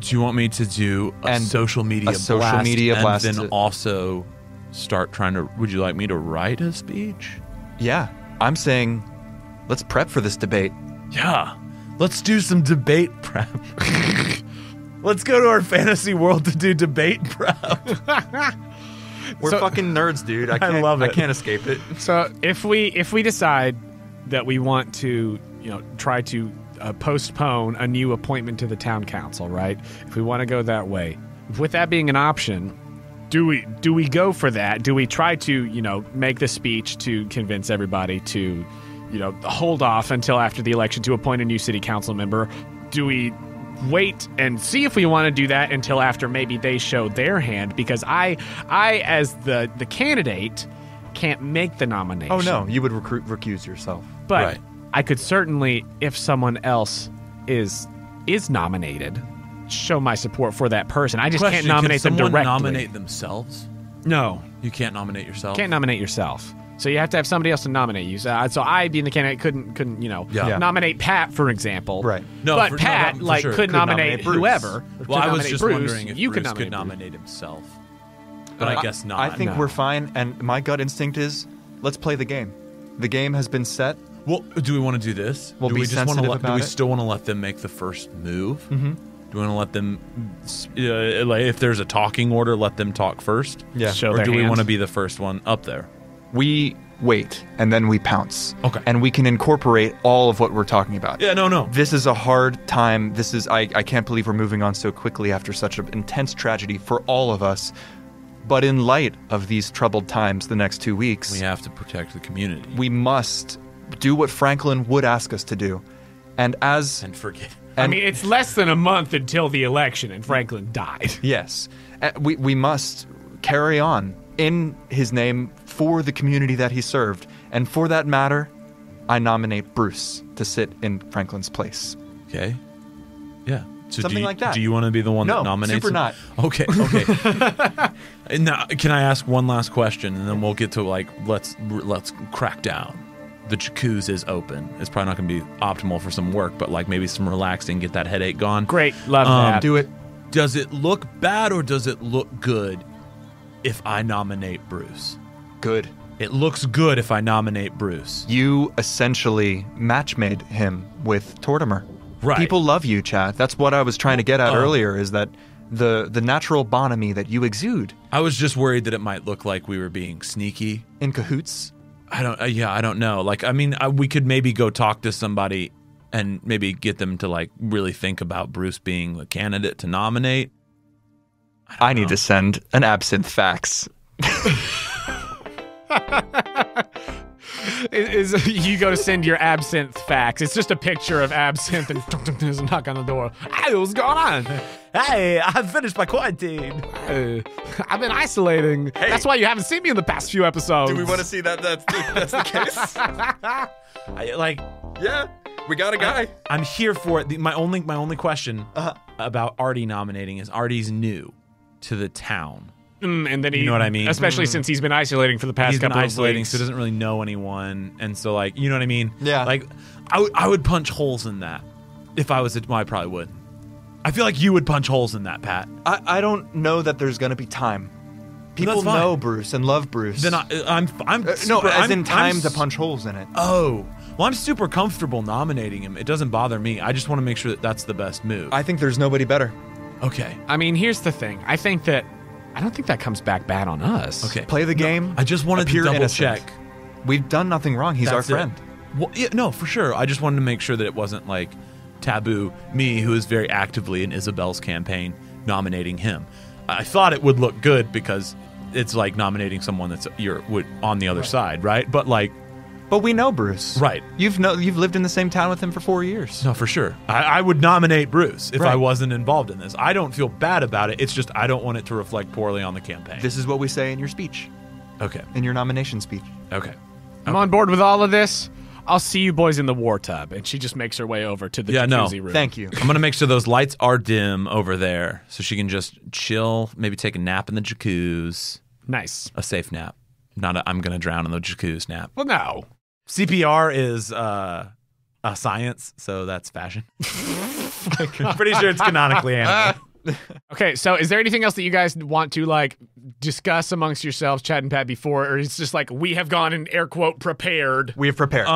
Do you want me to do a And social media a social media blast and then to- also start trying to? Would you like me to write a speech? Yeah, I'm saying let's prep for this debate. Yeah. Let's do some debate prep. Let's go to our fantasy world to do debate prep. We're fucking nerds, dude. I can't, love it. I can't escape it. So if we decide that we want to, try to postpone a new appointment to the town council, right? If we want to go that way, with that being an option, do we go for that? Do we try to make the speech to convince everybody to hold off until after the election to appoint a new city council member? Do we wait and see if we want to do that until after maybe they show their hand? Because I as the candidate can't make the nomination. Oh no, you would recuse yourself. But Right. I could certainly, if someone else is nominated, show my support for that person. I just can't nominate them Can someone directly. nominate themselves? No, You can't nominate yourself. can't nominate yourself. So you have to have somebody else to nominate you. So I, being the candidate, couldn't Yeah. nominate Pat, for example. Right. No, but for Pat sure. could Could nominate nominate Bruce. whoever. Well, Could I was nominate just Bruce. wondering if you Bruce could could nominate nominate himself. But I guess not. I think No. we're fine, and my gut instinct is let's play the game. The game has been set. Well, do we want to do this? We'll do be we just want to sensitive do about we it. still want to let them make the first move? Do we want to let them, like, if there's a talking order, let them talk first? Yeah. Show Or their do we hand. want to be the first one up there? We wait, and then we pounce. Okay. And we can incorporate all of what we're talking about. Yeah, no. This is a hard time. I can't believe we're moving on so quickly after such an intense tragedy for all of us. But in light of these troubled times the next 2 weeks, We have to protect the community. we must do what Franklin would ask us to do. And forget. I mean, it's less than a month until the election, and Franklin died. yes, we must carry on in his name for the community that he served. And for that matter, I nominate Bruce to sit in Franklin's place. Okay. Yeah. So Something like that. Do you want to be the one No, that nominates super him? not. Okay. And now, can I ask one last question, and then we'll get to, like, let's crack down. The jacuzzi is open. It's probably not going to be optimal for some work, but, like, maybe some relaxing, get that headache gone. Great, love that. Do it. Does it look bad or does it look good if I nominate Bruce? Good. It looks good if I nominate Bruce. You essentially match-made him with Tortimer. Right. People love you, Chad. That's what I was trying to get at earlier, is that the natural bonhomie that you exude I was just worried that it might look like we were being sneaky. in cahoots. I don't know. Like, I mean, we could maybe go talk to somebody and maybe get them to, like, really think about Bruce being the candidate to nominate. I need to send an absinthe fax. You go to send your absinthe fax. It's just a picture of absinthe and there's a knock on the door. Hey, what's going on? Hey, I've finished my quarantine. I've been isolating. That's why you haven't seen me in the past few episodes. to see that that's the case? Yeah, we got a guy. I'm here for it. My only question about Artie nominating is Artie's new to the town. And then You know what I mean? Especially since he's been isolating for the past He's been couple isolating, of weeks. so he doesn't really know anyone, and so, like, you know what I mean? Yeah. Like, I would punch holes in that if I was. Well, I probably would. I feel like you would punch holes in that, Pat. I don't know that there's going to be time. People That's fine. know Bruce and love Bruce. Then I'm no, super- as in I'm time to s- punch holes in it. Oh, well, I'm super comfortable nominating him. It doesn't bother me. I just want to make sure that that's the best move. I think there's nobody better. Okay. I mean, here's the thing. I don't think that comes back bad on us. Okay. Play the game. I just wanted to appear double innocent. check. We've done nothing wrong. He's our That's it. friend. Well, yeah, no, for sure. I just wanted to make sure that it wasn't like taboo. Me, who is very actively in Isabel's campaign, nominating him. I thought it would look good because it's like nominating someone that's on the other side, right? But like, But we know Bruce. Right. You've lived in the same town with him for 4 years. no, for sure. I would nominate Bruce if I Right. wasn't involved in this. I don't feel bad about it. It's just I don't want it to reflect poorly on the campaign. This is what we say in your speech, Okay. in your nomination speech. Okay. I'm on board with all of this. I'll see you boys in the war tub. And she just makes her way over to the jacuzzi room. Thank you. I'm going to make sure those lights are dim over there so she can just chill, maybe take a nap in the jacuzzi. Nice. A safe nap. Not a I'm going to drown in the jacuzzi nap. Well, no. CPR is a science, so that's fashion. I'm pretty sure it's canonically animal. Okay, so is there anything else that you guys want to, like, discuss amongst yourselves, Chad and Pat, before? Or it's just like, we have gone and, air quote, prepared? We have prepared.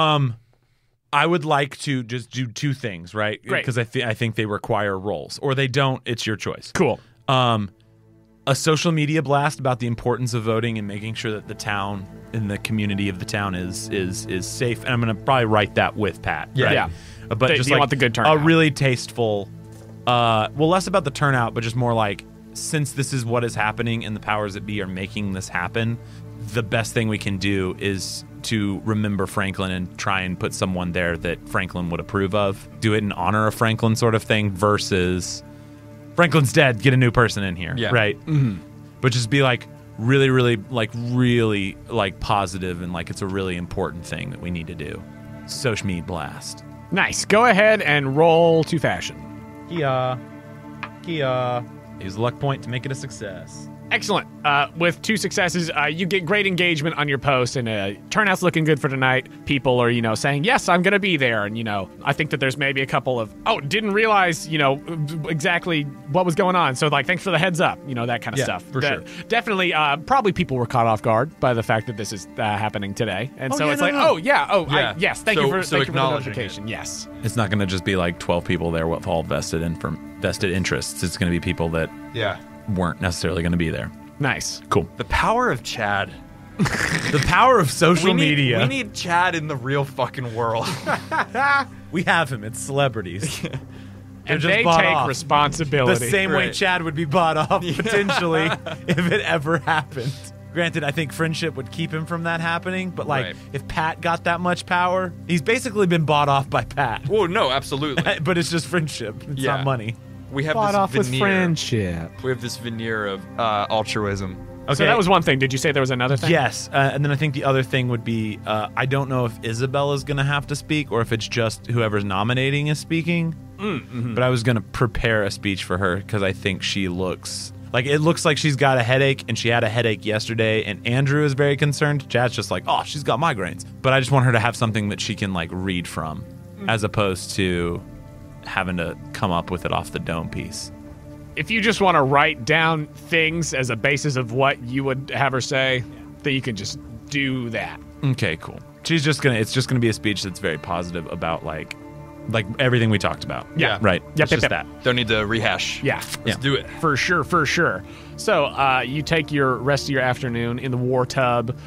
I would like to just do two things, right? Great. Because I think they require roles. Or they don't. It's your choice. Cool. A social media blast about the importance of voting and making sure that the town and the community of the town is safe. And I'm going to probably write that with Pat. Yeah. Right? Yeah. But You just like want the good turnout. a really tasteful, less about the turnout, but just more like, since this is what is happening and the powers that be are making this happen, the best thing we can do is to remember Franklin and try and put someone there that Franklin would approve of. Do it in honor of Franklin sort of thing versus Franklin's dead, get a new person in here. Yeah. Right? Mm-hmm. But just be like really positive and like it's a really important thing that we need to do. Social media blast. Nice. Go ahead and roll to fashion. Kia. Use the luck point to make it a success. Excellent. With 2 successes, you get great engagement on your post, and turnout's looking good for tonight. People are, saying, yes, I'm going to be there. And, I think that there's maybe a couple of, didn't realize, exactly what was going on. So, like, thanks for the heads up, that kind of stuff. for sure. Definitely, probably people were caught off guard by the fact that this is happening today. And so yeah, it's no, like, no. yes, thank you for the acknowledging notification. Yes. It's not going to just be like 12 people there with all vested in from vested interests. It's going to be people that weren't necessarily going to be there. Nice. Cool. The power of Chad. The power of social media. We need Chad in the real fucking world. We have him. It's celebrities. And just they bought take off. responsibility. The same way Right. Chad would be bought off, potentially, if it ever happened. Granted, I think friendship would keep him from that happening, but like, Right. if Pat got that much power, he's basically been bought off by Pat. Well, no, absolutely. But it's just friendship. It's Yeah. not money. We have Bought this off with veneer. friendship. We have this veneer of altruism. Okay. So that was one thing. Did you say there was another thing? Yes, and then I think the other thing would be, I don't know if Isabella's going to have to speak or if it's just whoever's nominating is speaking. But I was going to prepare a speech for her because I think she looks like she's got a headache, and she had a headache yesterday, and Andrew is very concerned. Chad's just like, oh, she's got migraines. But I just want her to have something that she can like read from as opposed to having to come up with it off the dome piece. If you just want to write down things as a basis of what you would have her say, then you can just do that. Okay, cool. It's just gonna be a speech that's very positive about like everything we talked about. Yeah. Right. Yep, It's just yep, that. Don't need to rehash. Yeah. Let's do it. For sure, for sure. So you take your rest of your afternoon in the war tub.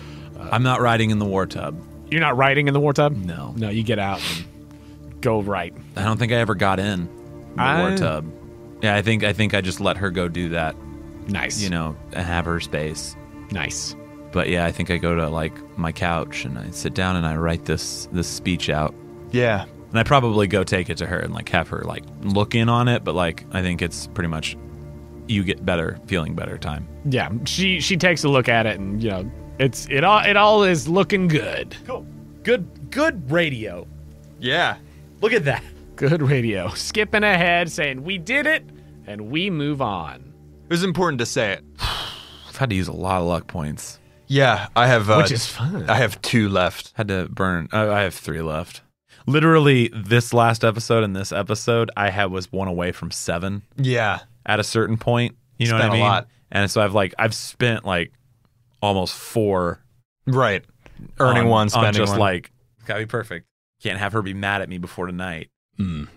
I'm not riding in the war tub. You're not riding in the war tub? No. No, you get out and go right. I don't think I ever got in the I- war tub. Yeah, I think I just let her go do that, Nice. you know, and have her space. Nice. But yeah, I think I go to like my couch and I sit down and I write this speech out. Yeah. And I probably go take it to her and like have her like look in on it, but like I think it's pretty much you get better, feeling better time. Yeah. She takes a look at it, and you know, it all is looking good. Cool. Good radio. Yeah. Look at that. Good radio. Skipping ahead, saying we did it, and we move on. It was important to say it. I've had to use a lot of luck points. Yeah, I have. Which is fun. I have 2 left. Had to burn. I have 3 left. Literally, this last episode and this episode, I was 1 away from 7 Yeah. at a certain point. You know Spent what I a mean? lot. And so I've spent like almost 4 Right. Earning on, one, spending on just one. like gotta be perfect. Can't have her be mad at me before tonight.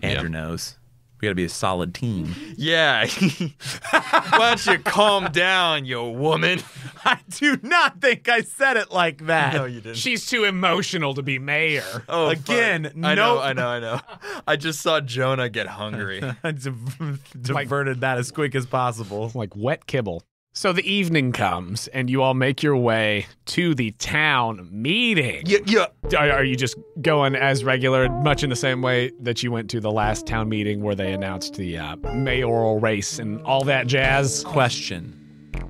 Andrew knows. We gotta be a solid team. Yeah. Why don't you calm down, you woman? I do not think I said it like that. No, you didn't. She's too emotional to be mayor. Oh, Again, fuck. I nope. know. I just saw Jonah get hungry. I diverted that as quick as possible. Like wet kibble. So the evening comes, and you all make your way to the town meeting. Yeah. Are you just going as regular, much in the same way that you went to the last town meeting where they announced the mayoral race and all that jazz? Question.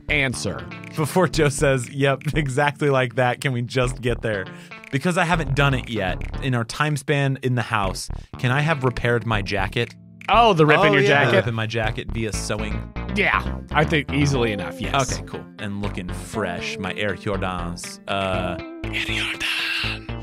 Answer. Before Joe says, yep, exactly like that, can we just get there? Because I haven't done it yet, in our time span in the house, can I have repaired my jacket? Oh, the rip in your The jacket? rip in my jacket via sewing. Yeah, I think easily enough, yes. Okay, cool. And looking fresh. My Air Jordans.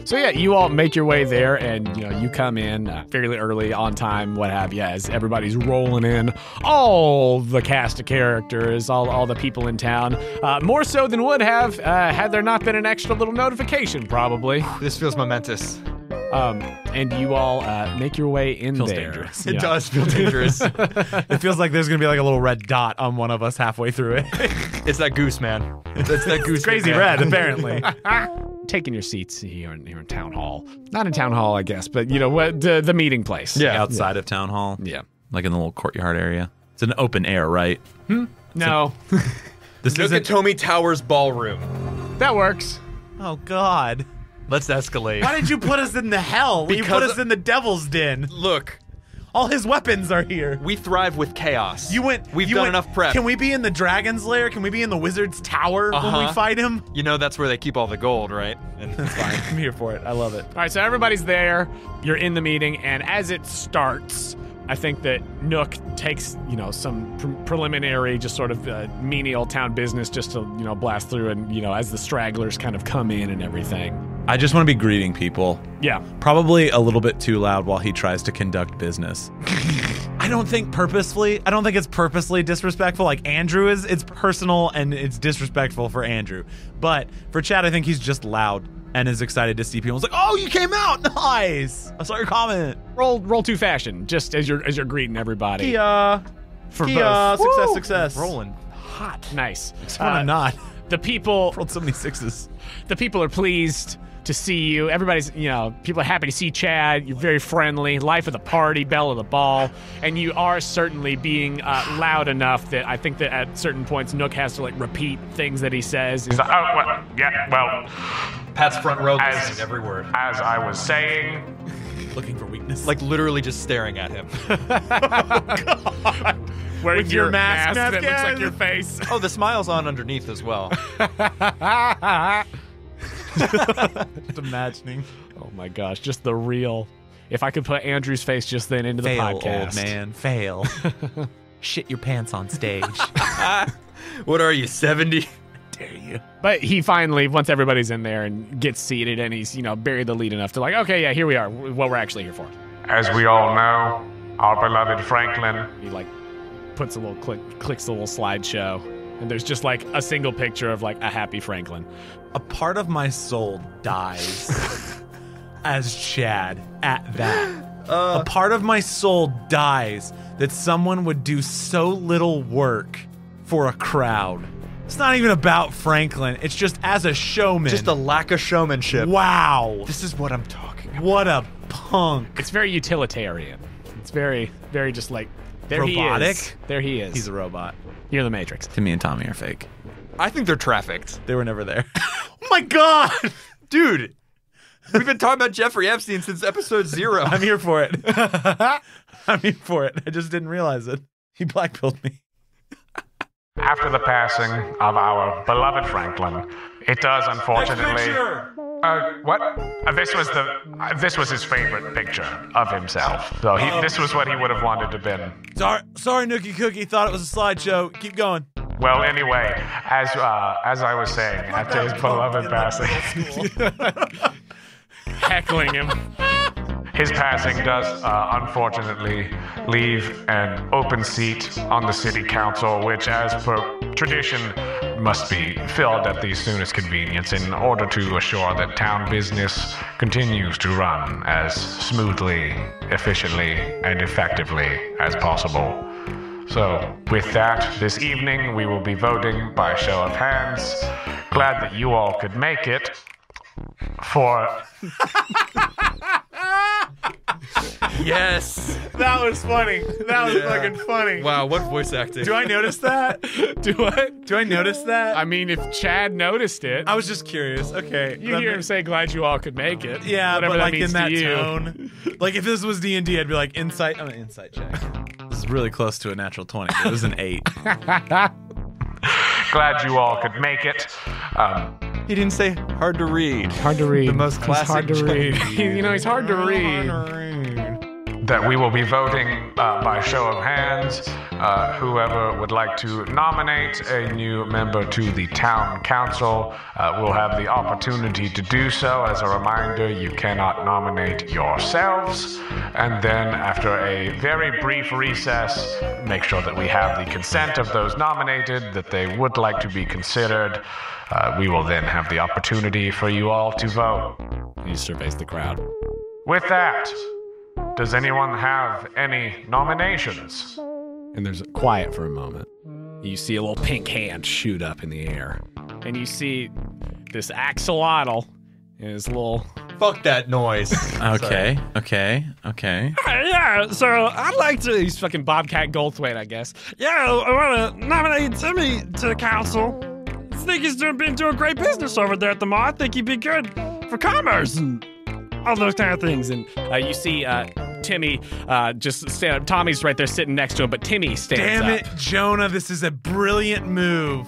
So yeah, you all make your way there, and you know you come in fairly early, on time, what have you, as everybody's rolling in. All the cast of characters, all the people in town, more so than would have had there not been an extra little notification, probably. This feels momentous. And you all make your way in Feels there. dangerous. It Yeah. does feel dangerous. It feels like there's going to be like a little red dot on one of us halfway through it. It's that goose, man. It's that goose. Crazy man. red, apparently. Taking your seats here in town hall. Not in town hall, I guess, but you know what, the meeting place. Yeah. Outside of town hall. Yeah. Like in the little courtyard area. It's an open air, right? No, This isn't. Nakatomi Towers Ballroom. that works. Oh, God. Let's escalate. Why did you put us in the hell? You put Because- us in the devil's den. Look, All his weapons are here. we thrive with chaos. We've done enough prep. Can we be in the dragon's lair? Can we be in the wizard's tower when we Uh-huh. fight him? You know that's where they keep all the gold, right? And it's fine. I'm here for it. I love it. All right, so everybody's there. You're in the meeting, and as it starts, I think that Nook takes, you know, some preliminary, just sort of menial town business just to, you know, blast through, and, you know, as the stragglers kind of come in and everything. I just want to be greeting people. Yeah. Probably a little bit too loud while he tries to conduct business. I don't think it's purposely disrespectful. Like Andrew is, it's personal and it's disrespectful for Andrew. But for Chad, I think he's just loud and is excited to see people. It's like, oh, you came out, nice. I saw your comment. Roll 2 fashion, just as you're greeting everybody. Yeah. for Yeah, both. success. Rolling. Hot. Nice. Except when I'm not. The people Rolled so many sixes. the people are pleased to see you. Everybody's, people are happy to see Chad. You're very friendly, life of the party, belle of the ball, and you are certainly being loud enough that I think that at certain points Nook has to repeat things that he says. He's like, Oh, well, yeah, well, Pat's front row As- listening to every word. as I was saying, Looking for weakness. Like literally just staring at him. wearing With your mask that looks on. like your face. Oh, the smile's on underneath as well. Just imagining. Oh my gosh, just the real. If I could put Andrew's face just then into the podcast. old man. Fail. Shit your pants on stage. What are you, 70? Dare you. But he finally, once everybody's in there and gets seated and he's, buried the lead enough to okay, yeah, here we are, what we're actually here for. as we all know, our beloved Franklin. He puts a little clicks a little slideshow, and there's just a single picture of a happy Franklin. A part of my soul dies as Chad at that. A part of my soul dies that someone would do so little work for a crowd. It's not even about Franklin. It's just as a showman. Just a lack of showmanship. wow. This is what I'm talking about. What a punk. It's very utilitarian. It's very, very just there Robotic? he is. There he is. He's a robot. You're the Matrix. Timmy and Tommy are fake. I think they're trafficked. They were never there. Oh my god! Dude, we've been talking about Jeffrey Epstein since episode 0. I'm here for it. I'm here for it. I just didn't realize it. He blackpilled me. After the passing of our beloved Franklin, it does unfortunately. What? This was his favorite picture of himself. So this was what he would have wanted to been. Sorry, Nookie Cookie. Thought it was a slideshow. Keep going. Well, anyway, as I was saying, after his beloved passing, Heckling him. his passing does unfortunately leave an open seat on the city council, which, as per tradition, must be filled at the soonest convenience in order to assure that town business continues to run as smoothly, efficiently, and effectively as possible. So, with that, this evening we will be voting by show of hands. Glad that you all could make it for. Yes. That was funny. That was fucking funny. Wow, what voice acting. Do I notice that? Do what? Do I notice that? I mean, if Chad noticed it, I was just curious. Okay. you hear him say, "Glad you all could make it." Yeah, whatever but that like means in that to you. tone. Like if this was D&D, I'd be like, insight. I'm an insight check. This is really close to a natural 20. But it was an 8. Glad you all could make it. He didn't say hard to read. Hard to read. The most He's classic hard to joke. read. He's hard to read. That we will be voting by show of hands. Whoever would like to nominate a new member to the town council will have the opportunity to do so. As a reminder, you cannot nominate yourselves. And then after a very brief recess, make sure that we have the consent of those nominated, that they would like to be considered. We will then have the opportunity for you all to vote. He surveys the crowd. With that, does anyone have any nominations? And there's quiet for a moment. You see a little pink hand shoot up in the air. And you see this axolotl and his little... Fuck that noise. Okay. Yeah, so I'd like to. He's fucking Bobcat Goldthwait, I guess. Yeah, I want to nominate Timmy to the council. I think he's been doing great business over there at the mall. I think he'd be good for commerce and all those kind of things. And you see Timmy just stand up. Tommy's right there sitting next to him, but Timmy stands Damn up. it, Jonah. This is a brilliant move.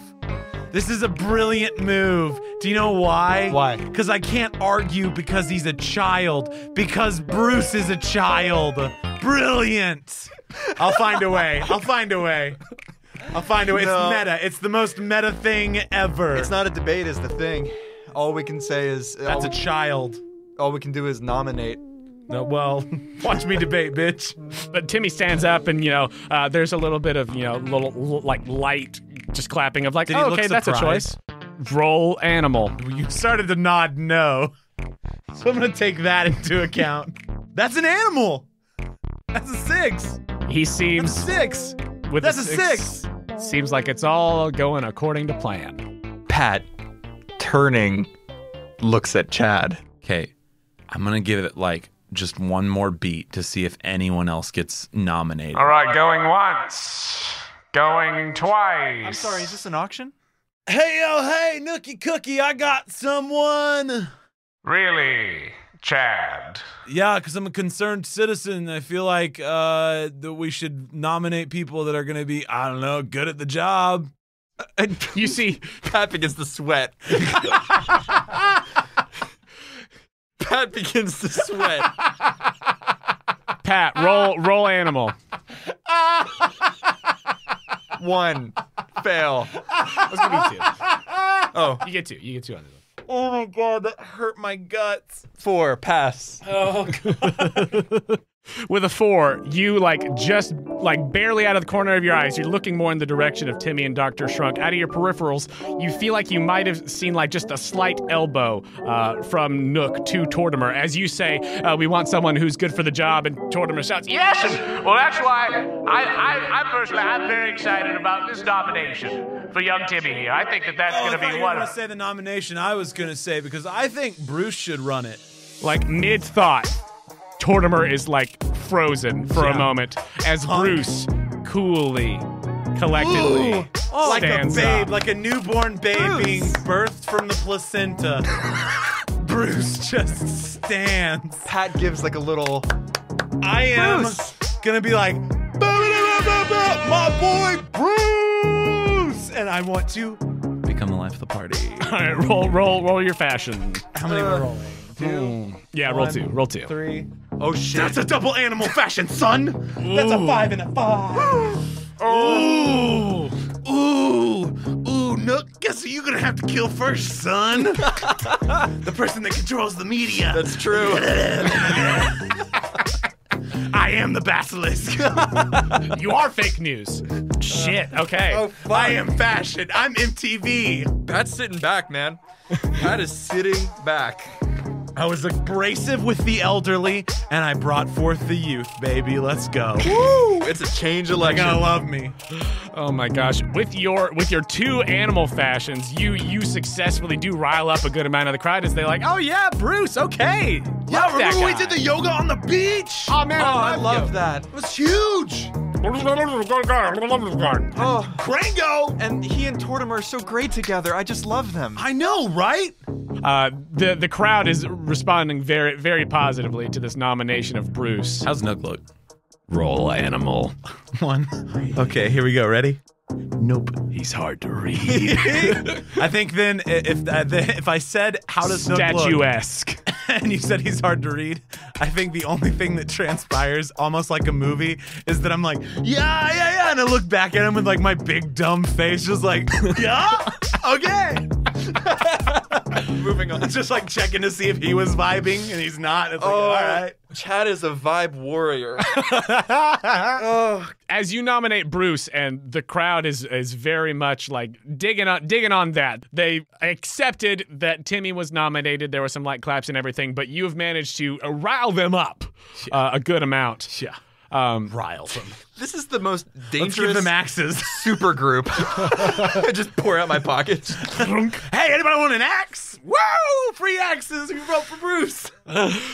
This is a brilliant move. Do you know why? Why? Because I can't argue because he's a child. Because Bruce is a child. Brilliant. I'll find a way. It's No. meta. It's the most meta thing ever. It's not a debate is the thing. All we can say is... That's a child. all we can do is nominate. No, well, watch me debate, bitch. But Timmy stands up, and there's a little bit of little light just clapping of Did he oh, look okay, that's a surprised? choice. Roll animal. You started to nod no. So I'm going to take that into account. That's an animal. That's a 6. He That's seems a 6. with That's a 6. Seems like it's all going according to plan. Pat, turning, looks at Chad. Okay, I'm gonna give it like just one more beat to see if anyone else gets nominated. All right, going once, going twice. I'm sorry, is this an auction? Hey, Nookie Cookie, I got someone. Really, Chad? Yeah, because I'm a concerned citizen. I feel like that we should nominate people that are going to be, I don't know, good at the job. And you see, Pat begins to sweat. Pat begins to sweat. Pat, roll animal. 1, fail. I was gonna be 2. Oh, You get 2. You get 2 on this one. Oh my God, that hurt my guts. 4, pass. Oh, God. With a 4, you just barely out of the corner of your eyes, you're looking more in the direction of Timmy and Dr. Shrunk. Out of your peripherals, you feel like you might have seen just a slight elbow from Nook to Tortimer as you say, we want someone who's good for the job, and Tortimer shouts, Yes, and well, that's why I personally, I'm very excited about this nomination for young Timmy here. I think that's going to be one I of... say the nomination I was going to say because I think Bruce should run it. mid-thought. Tortimer is frozen for a moment as Bruce coolly, collectively Like a stands babe, up. like a newborn babe being birthed from the placenta. Bruce just stands. Pat gives a little. I am gonna be like, my boy Bruce, and I want to become the life of the party. All right, roll your fashion. How many we're rolling? 2, Yeah, roll 2. Roll 2. 3. Oh shit! That's a double animal fashion, son. That's a 5 and a 5. Ooh, Nook. Guess who you're gonna have to kill first, son? The person that controls the media. That's true. I am the basilisk. You are fake news. Shit. Okay. Oh, fuck. I am fashion. I'm MTV. Pat's sitting back, man. Pat is sitting back. I was abrasive with the elderly, and I brought forth the youth, baby. Let's go. Woo! It's a change They're election. gonna love me. Oh my gosh. With your 2 animal fashions, you successfully do rile up a good amount of the crowd as they're like, oh yeah, Bruce, okay. Yeah, Love that remember we guy. did the yoga on the beach? Oh man, I love love you. that. It was huge. Oh, Crango. and he and Tortimer are so great together. I just love them. I know, right? The crowd is responding very, very positively to this nomination of Bruce. How's Nook look? Roll animal. 1. Okay, here we go. Ready? Nope. He's hard to read. I think then if I said how does Nook look, Statuesque. and you said he's hard to read, I think the only thing that transpires, almost like a movie, is that I'm like, yeah, and I look back at him with my big dumb face, just like, yeah, okay. Moving on. It's just checking to see if he was vibing, and he's not. It's all right. Chad is a vibe warrior. As you nominate Bruce, and the crowd is very much digging on that. They accepted that Timmy was nominated. There were some light claps and everything, but you have managed to rile them up a good amount. Yeah. Rile them. This is the most Let's give dangerous them axes. super group. I just pour out my pockets. Hey, anybody want an axe? Woo! Free axes. We vote for Bruce.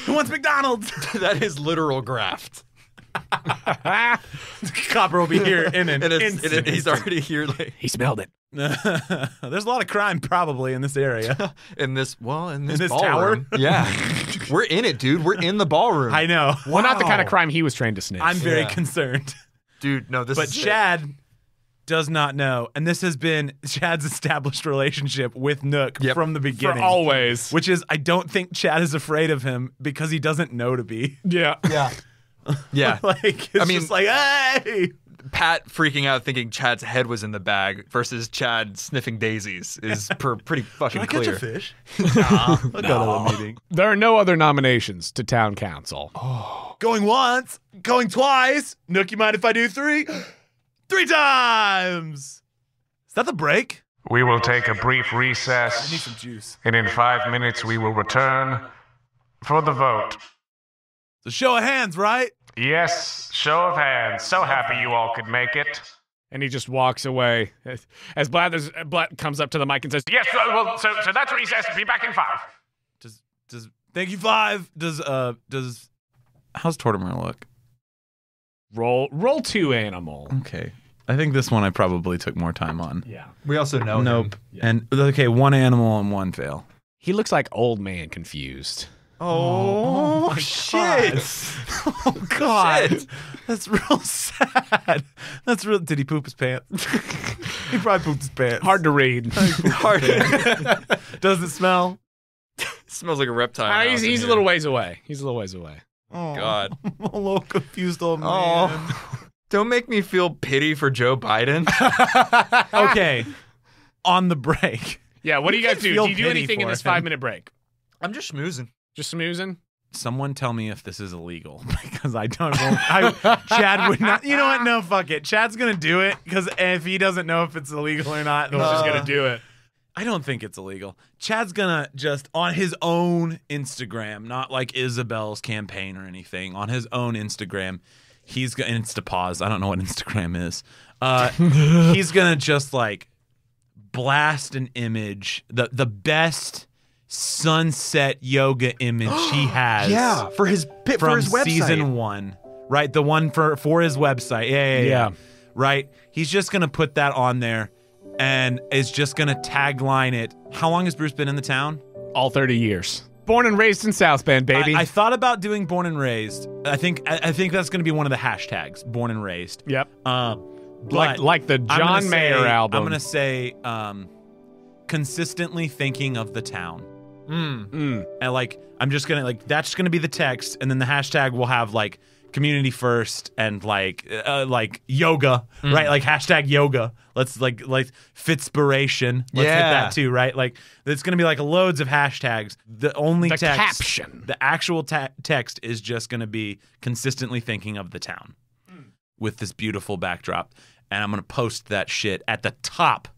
Who wants McDonald's? That is literal graft. Copper will be here in an And instant. he's already here. He smelled it. There's a lot of crime probably in this area. In this this ballroom. tower? Yeah. We're in it, dude. We're in the ballroom. I know. Well, not the kind of crime he was trained to sniff. I'm very Yeah. concerned. Dude, no, this But is Chad does not know. And this has been Chad's established relationship with Nook Yep. from the for beginning. always. Which is, I don't think Chad is afraid of him because he doesn't know to be. Yeah. Yeah. Yeah. It's I mean- just hey! Pat freaking out thinking Chad's head was in the bag versus Chad sniffing daisies is pretty fucking Can I clear. catch a fish? I'll go to the meeting. There are no other nominations to town council. Going once, going twice. Nook, you mind if I do 3? 3 times! Is that the break? We will take a brief I need recess, some juice. and in 5 minutes we will return for the vote. So show of hands, right? Yes, show of hands. So happy you all could make it. And he just walks away as Blathers comes up to the mic and says, Yes, well, so that's what he says. Be back in 5. Does thank you 5. Does how's Tortimer look? Roll 2 animal. Okay. I think this one I probably took more time on. Yeah. We also know Nope. him. And okay, 1 animal and 1 fail. He looks like old man confused. Oh, shit. Oh God. That's real sad. That's real. Did he poop his pants? He probably pooped his pants. Hard to read. Hard. Does it smell? Smells like a reptile. He's a little ways away. He's a little ways away. Oh, God. I'm a little confused old man. Oh. Don't make me feel pity for Joe Biden. Okay. On the break. Yeah, what do you guys do? feel Do you do pity anything in for this him. 5-minute break? I'm just schmoozing. Just smoozing? Someone tell me if this is illegal because I don't know. Chad would not. You know what? No, fuck it. Chad's going to do it because if he doesn't know if it's illegal or not, then we're just going to do it. I don't think it's illegal. Chad's going to just on his own Instagram, not like Isabel's campaign or anything, on his own Instagram, he's going to Instapause. I don't know what Instagram is. He's going to just like blast an image, the best sunset yoga image he has. Yeah, for his website. Season 1, right? The one for his website. Yeah. Right? He's just going to put that on there and is just going to tagline it. How long has Bruce been in the town? All 30 years. Born and raised in South Bend, baby. I thought about doing born and raised. I think that's going to be one of the hashtags, born and raised. Yep. But like the John Mayer album. I'm going to say consistently thinking of the town. And like I'm just gonna like that's just gonna be the text, and then the hashtag will have like community first and like yoga, right? Like hashtag yoga. Let's like Fitspiration. Let's hit that too, right? Like it's gonna be like loads of hashtags. The only text, caption, the actual text is just gonna be consistently thinking of the town with this beautiful backdrop, and I'm gonna post that shit at the top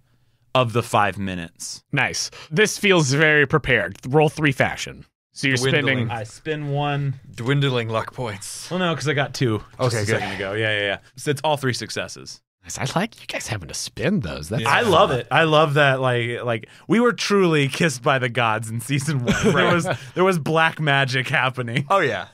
of the 5 minutes. Nice. This feels very prepared. Roll 3 fashion. So you're spending. I spin 1. Dwindling luck points. Well, no, because I got 2 just Okay, a good. second ago. Yeah. So it's all 3 successes. I like you guys having to spin those. That's I love it. I love that. Like we were truly kissed by the gods in season 1. There was black magic happening. Oh, yeah.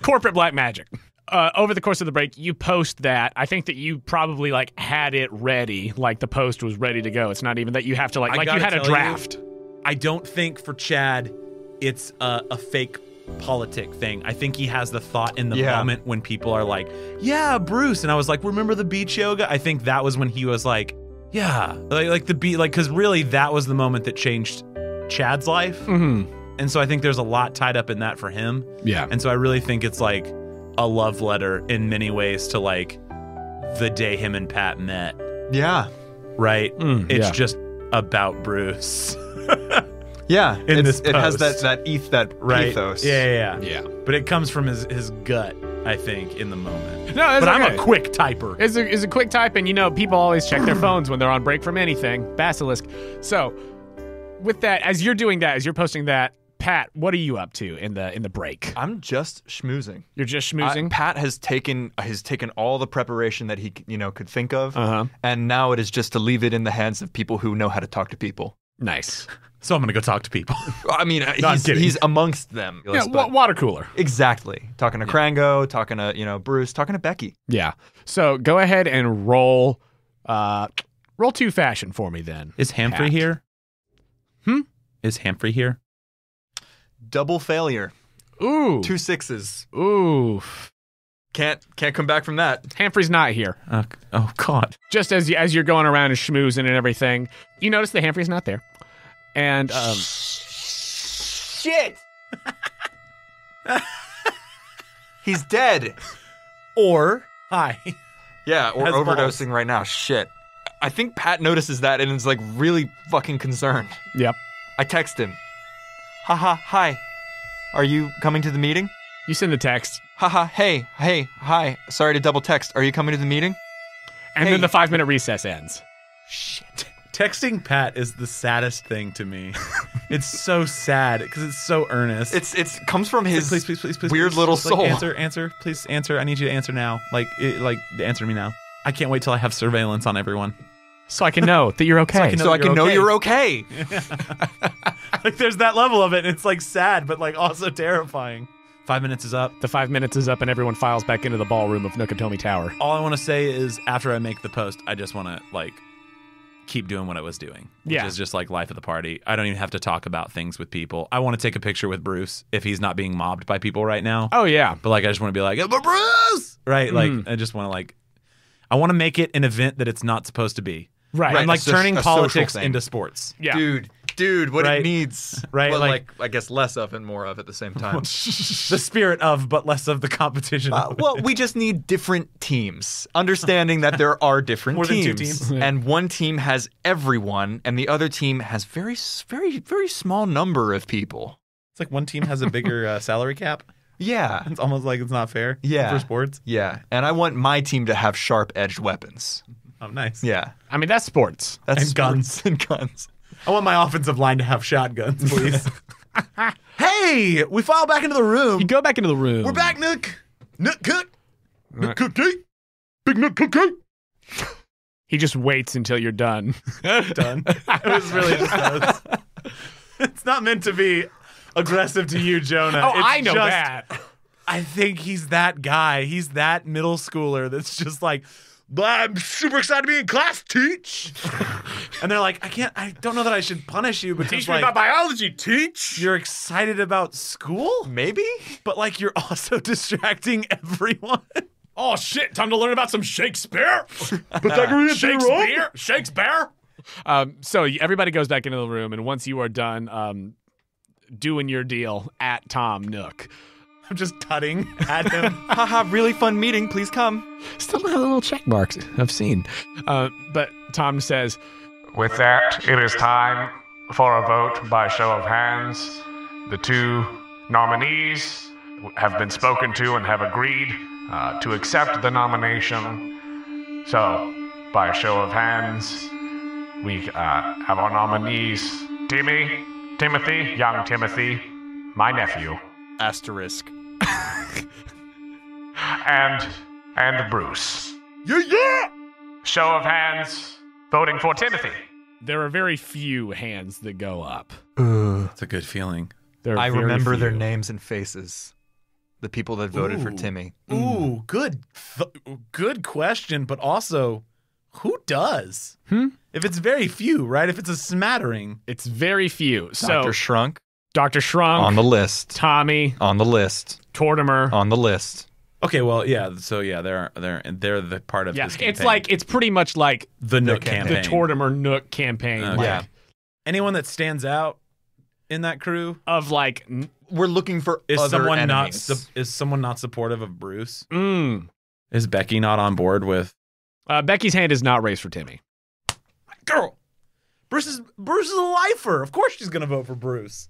corporate black magic. Over the course of the break, you post that. I think that you probably like had it ready, like the post was ready to go. It's not even that you have to like you had a draft. I don't think for Chad, it's a fake politic thing. I think he has the thought in the moment when people are like, "Yeah, Bruce," and I was like, "Remember the beach yoga?" I think that was when he was like, "Yeah," like the beat, like because really that was the moment that changed Chad's life. Mm-hmm. And so I think there's a lot tied up in that for him. Yeah. And so I really think it's like a love letter in many ways to like the day him and Pat met. Yeah. Right? It's yeah. just about Bruce. Yeah. It has that ethos. Yeah. But it comes from his gut, I think, in the moment. No, but I'm a quick typer. It's a quick type, and you know, people always check their phones when they're on break from anything. Basilisk. So, with that, as you're doing that, as you're posting that, Pat, what are you up to in the break? I'm just schmoozing. You're just schmoozing? Pat has taken all the preparation that he could think of, and now it is just to leave it in the hands of people who know how to talk to people. Nice. So I'm going to go talk to people. I mean, he's amongst them. Yeah, water cooler. Exactly. Talking to Crango, talking to Bruce, talking to Becky. Yeah. So go ahead and roll 2 fashion for me then. Is Humphrey here? Is Humphrey here? Double failure. Ooh. 2 6s. Ooh. Can't come back from that. Humphrey's not here. Oh God. Just as you're going around and schmoozing and everything, you notice that Humphrey's not there. And shit. He's dead. Or hi. Yeah, or Has overdosing right now. Shit. I think Pat notices that and is like really fucking concerned. Yep. I text him. Haha, hi. Are you coming to the meeting? You send the text. Haha, hey, hi. Sorry to double text. Are you coming to the meeting? And then the 5-minute recess ends. Shit. Texting Pat is the saddest thing to me. It's so sad because it's so earnest. It's comes from his please, weird little soul. Answer, please answer. I need you to answer now. Like answer me now. I can't wait till I have surveillance on everyone. So I can know that you're okay. So I can know you're okay. Like there's that level of it. And it's like sad, but like also terrifying. 5 minutes is up. The 5 minutes is up and everyone files back into the ballroom of Nakatomi Tower. All I want to say is after I make the post, I just want to like keep doing what I was doing, which is just like life of the party. I don't even have to talk about things with people. I want to take a picture with Bruce if he's not being mobbed by people right now. Oh, yeah. But like I just want to be like, but Bruce! Right? Like I just want to like, I want to make it an event that it's not supposed to be. Right. I'm like turning a politics social thing. into sports. Yeah. Dude, what Right. it needs. Right, Well, like- I guess less of and more of at the same time. The spirit of, but less of the competition. Well, we just need different teams. Understanding that there are different More than teams. two teams. And one team has everyone, and the other team has very small number of people. It's like one team has a bigger salary cap. Yeah. It's almost like it's not fair Yeah. for sports. Yeah. And I want my team to have sharp-edged weapons. Oh, nice. Yeah. I mean, that's sports. That's And guns. sports and guns. I want my offensive line to have shotguns, please. Hey, we file back into the room. You go back into the room. We're back, Nook. Nook cook. Nook cookie. Big Nook cookie. He just waits until you're done. Done. It was really just those. It's not meant to be aggressive to you, Jonah. Oh, It's I know just- that. I think he's that guy. He's that middle schooler that's just like, I'm super excited to be in class, teach. And they're like, I don't know that I should punish you because Teach me like, about biology, teach. you're excited about school, Maybe? but like you're also distracting everyone. Oh, shit. Time to learn about some Shakespeare. Shakespeare? Shakespeare? So everybody goes back into the room, and once you are done doing your deal at Tom Nook, I'm just tutting at him. Haha, really fun meeting. Please come. still have the little check marks I've seen. But Tom says, With that, it is time for a vote by show of hands. The two nominees have been spoken to and have agreed to accept the nomination. So, by a show of hands, we have our nominees: Timothy, young Timothy, my nephew, Asterisk. and Bruce. Yeah! Show of hands voting for Timothy. there are very few hands that go up. It's a good feeling. There are I very remember their few. names and faces. The people that voted for Timmy. Ooh, good question, but also, who does? If it's very few, right? If it's a smattering. It's very few. So Dr. Shrunk Dr. Shrunk, on the list. Tommy, On the list. Tortimer. On the list. Okay, well, yeah. So yeah, they're the part of Yeah, this campaign. it's like it's pretty much like the Nook campaign. campaign. the Tortimer Nook campaign. Okay. like, Yeah. Anyone that stands out in that crew of like, We're looking for is other someone enemies. is someone not supportive of Bruce? Is Becky not on board with? Becky's hand is not raised for Timmy. Girl, Bruce is a lifer. Of course she's gonna vote for Bruce.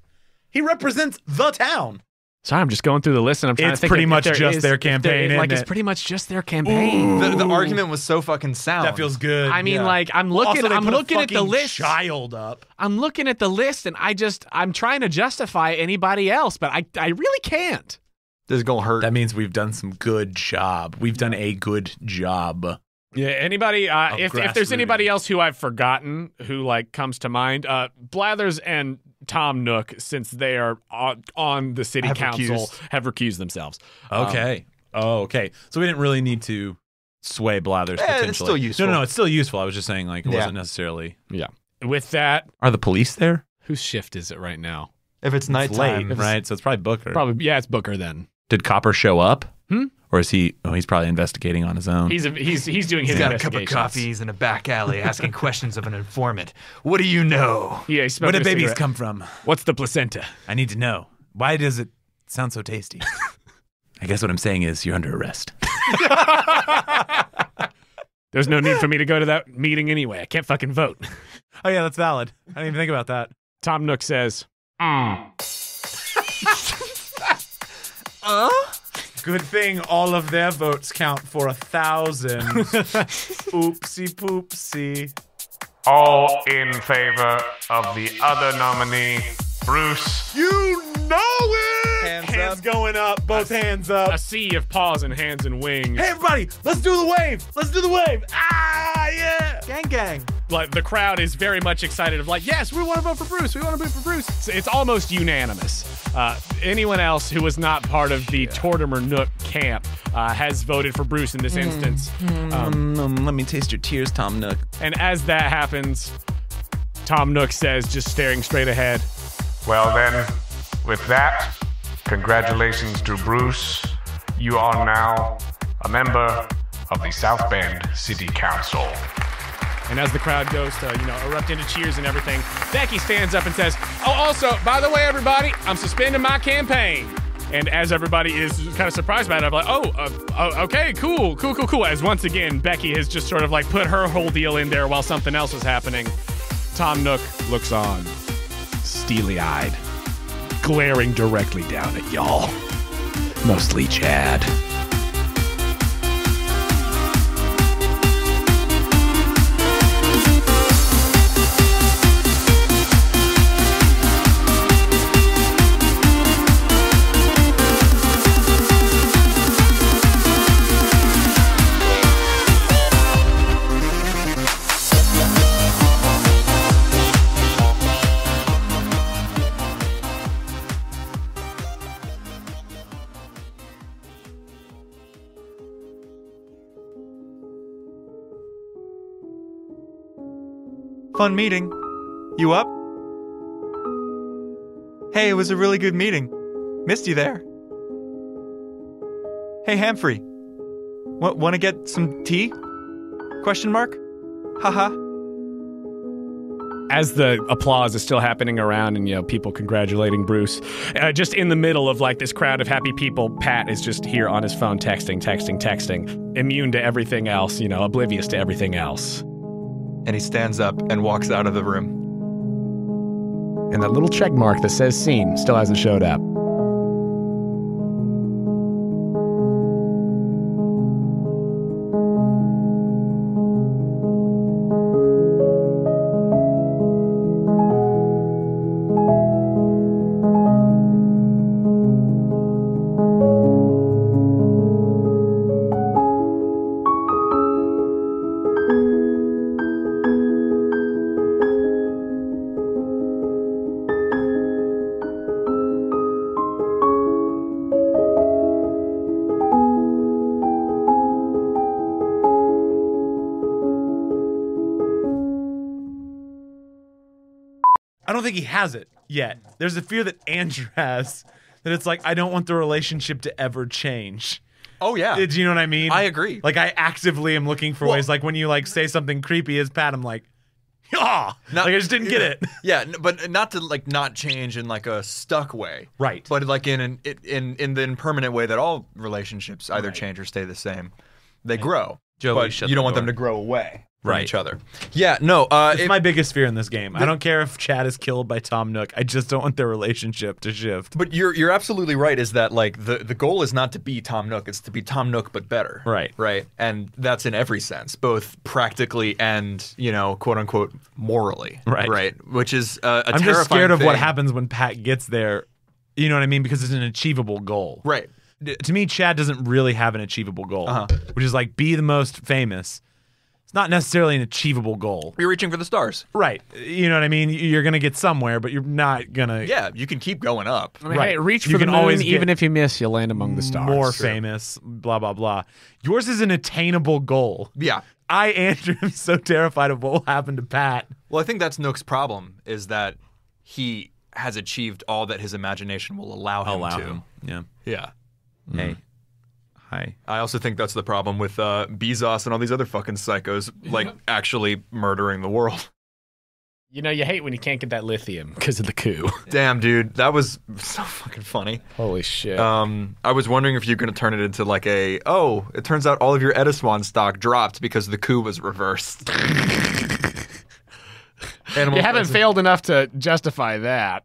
He represents the town. Sorry, I'm just going through the list and I'm trying It's to think. pretty if much there just is- their if there campaign, is- like isn't it's it? pretty much just their campaign. The argument was so fucking sound. That feels good. I mean, Yeah. like I'm looking, Also, they I'm put a looking at the fucking list. Child up. I'm looking at the list, and I'm trying to justify anybody else, but I really can't. This is gonna hurt. That means we've done some good job. We've done a good job. Yeah, anybody? If there's grassrooting. anybody else who I've forgotten who like comes to mind, Blathers and Tom Nook, since they are on the city Have council, recused. have recused themselves. Okay. Okay. So we didn't really need to sway Blathers Yeah, it's potentially. still useful. No, it's still useful. I was just saying, like, it Yeah. wasn't necessarily. Yeah. With that, Are the police there? whose shift is it right now? If it's It's nighttime, late, right? So it's probably Booker. Probably, yeah, it's Booker then. Did Copper show up? Or is he? Oh, he's probably investigating on his own. He's doing his he's got a cup of investigations. coffee. He's in a back alley asking questions of an informant. What do you know? Yeah, he's smoking Where do a babies cigarette. come from? What's the placenta? I need to know. Why does it sound so tasty? I guess what I'm saying is you're under arrest. There's no need for me to go to that meeting anyway. I can't fucking vote. Oh yeah, that's valid. I didn't even think about that. Tom Nook says, Good thing all of their votes count for 1,000. Oopsie poopsie. All in favor of the other nominee, Bruce. You know it! Hands Hands going up, both hands up. A sea of paws and hands and wings. Hey, everybody, let's do the wave. Let's do the wave. Ah, yeah. Gang, gang. Like the crowd is very much excited of like, yes, we want to vote for Bruce. We want to vote for Bruce. It's almost unanimous. Anyone else who was not part of the Tortimer Nook camp has voted for Bruce in this instance. Let me taste your tears, Tom Nook. And as that happens, Tom Nook says, just staring straight ahead, Well then, with that, congratulations to Bruce. You are now a member of the South Bend City Council. and as the crowd goes to, erupt into cheers and everything, Becky stands up and says, oh, also, by the way, everybody, I'm suspending my campaign. And as everybody is kind of surprised by it, I'm like, okay, cool. As once again, Becky has just sort of like put her whole deal in there while something else is happening. Tom Nook looks on, steely-eyed, glaring directly down at y'all. Mostly Chad. Fun meeting. You up? Hey, it was a really good meeting. Missed you there. Hey, Humphrey. Want to get some tea? Question mark? Haha. As the applause is still happening around and, people congratulating Bruce, just in the middle of like this crowd of happy people, Pat is just here on his phone texting, immune to everything else, oblivious to everything else. And he stands up and walks out of the room. And that little check mark that says seen still hasn't showed up. I don't think he has it yet. There's a fear that Andrew has, that it's like, I don't want the relationship to ever change. Oh, yeah. Do you know what I mean? I agree. Like, I actively am looking for ways, like when you like say something creepy as Pat, I'm like, like I just didn't get it. Yeah, but not to like not change in like a stuck way. Right. But like in the impermanent way that all relationships either change or stay the same. They grow. Joey, but shut you the don't want them door. to grow away from Right. each other. Yeah, no. It's my biggest fear in this game. I don't care if Chad is killed by Tom Nook. I just don't want their relationship to shift. But you're absolutely right, is that like the goal is not to be Tom Nook, it's to be Tom Nook but better. Right. Right. And that's in every sense, both practically and, quote unquote morally. Right. Right. Which is a I'm terrifying just scared of what thing. happens when Pat gets there. You know what I mean? Because it's an achievable goal. Right. To me, Chad doesn't really have an achievable goal, which is like be the most famous. It's not necessarily an achievable goal. You're reaching for the stars. Right. You know what I mean? You're going to get somewhere, but you're not going to Yeah, you can keep going up. I mean, Right. hey, reach You for the can moon, always even get if you miss, you'll land among the stars. more famous, blah, blah, blah. Yours is an attainable goal. Yeah. Andrew, am so terrified of what will happen to Pat. Well, I think that's Nook's problem, is that he has achieved all that his imagination will allow him to. Yeah. Yeah. Hey. Hi. I also think that's the problem with Bezos and all these other fucking psychos, like actually murdering the world. You hate when you can't get that lithium because of the coup. Damn, dude, that was so fucking funny. Holy shit. I was wondering if you're going to turn it into like it turns out all of your Ediswan stock dropped because the coup was reversed. You haven't failed enough to justify that.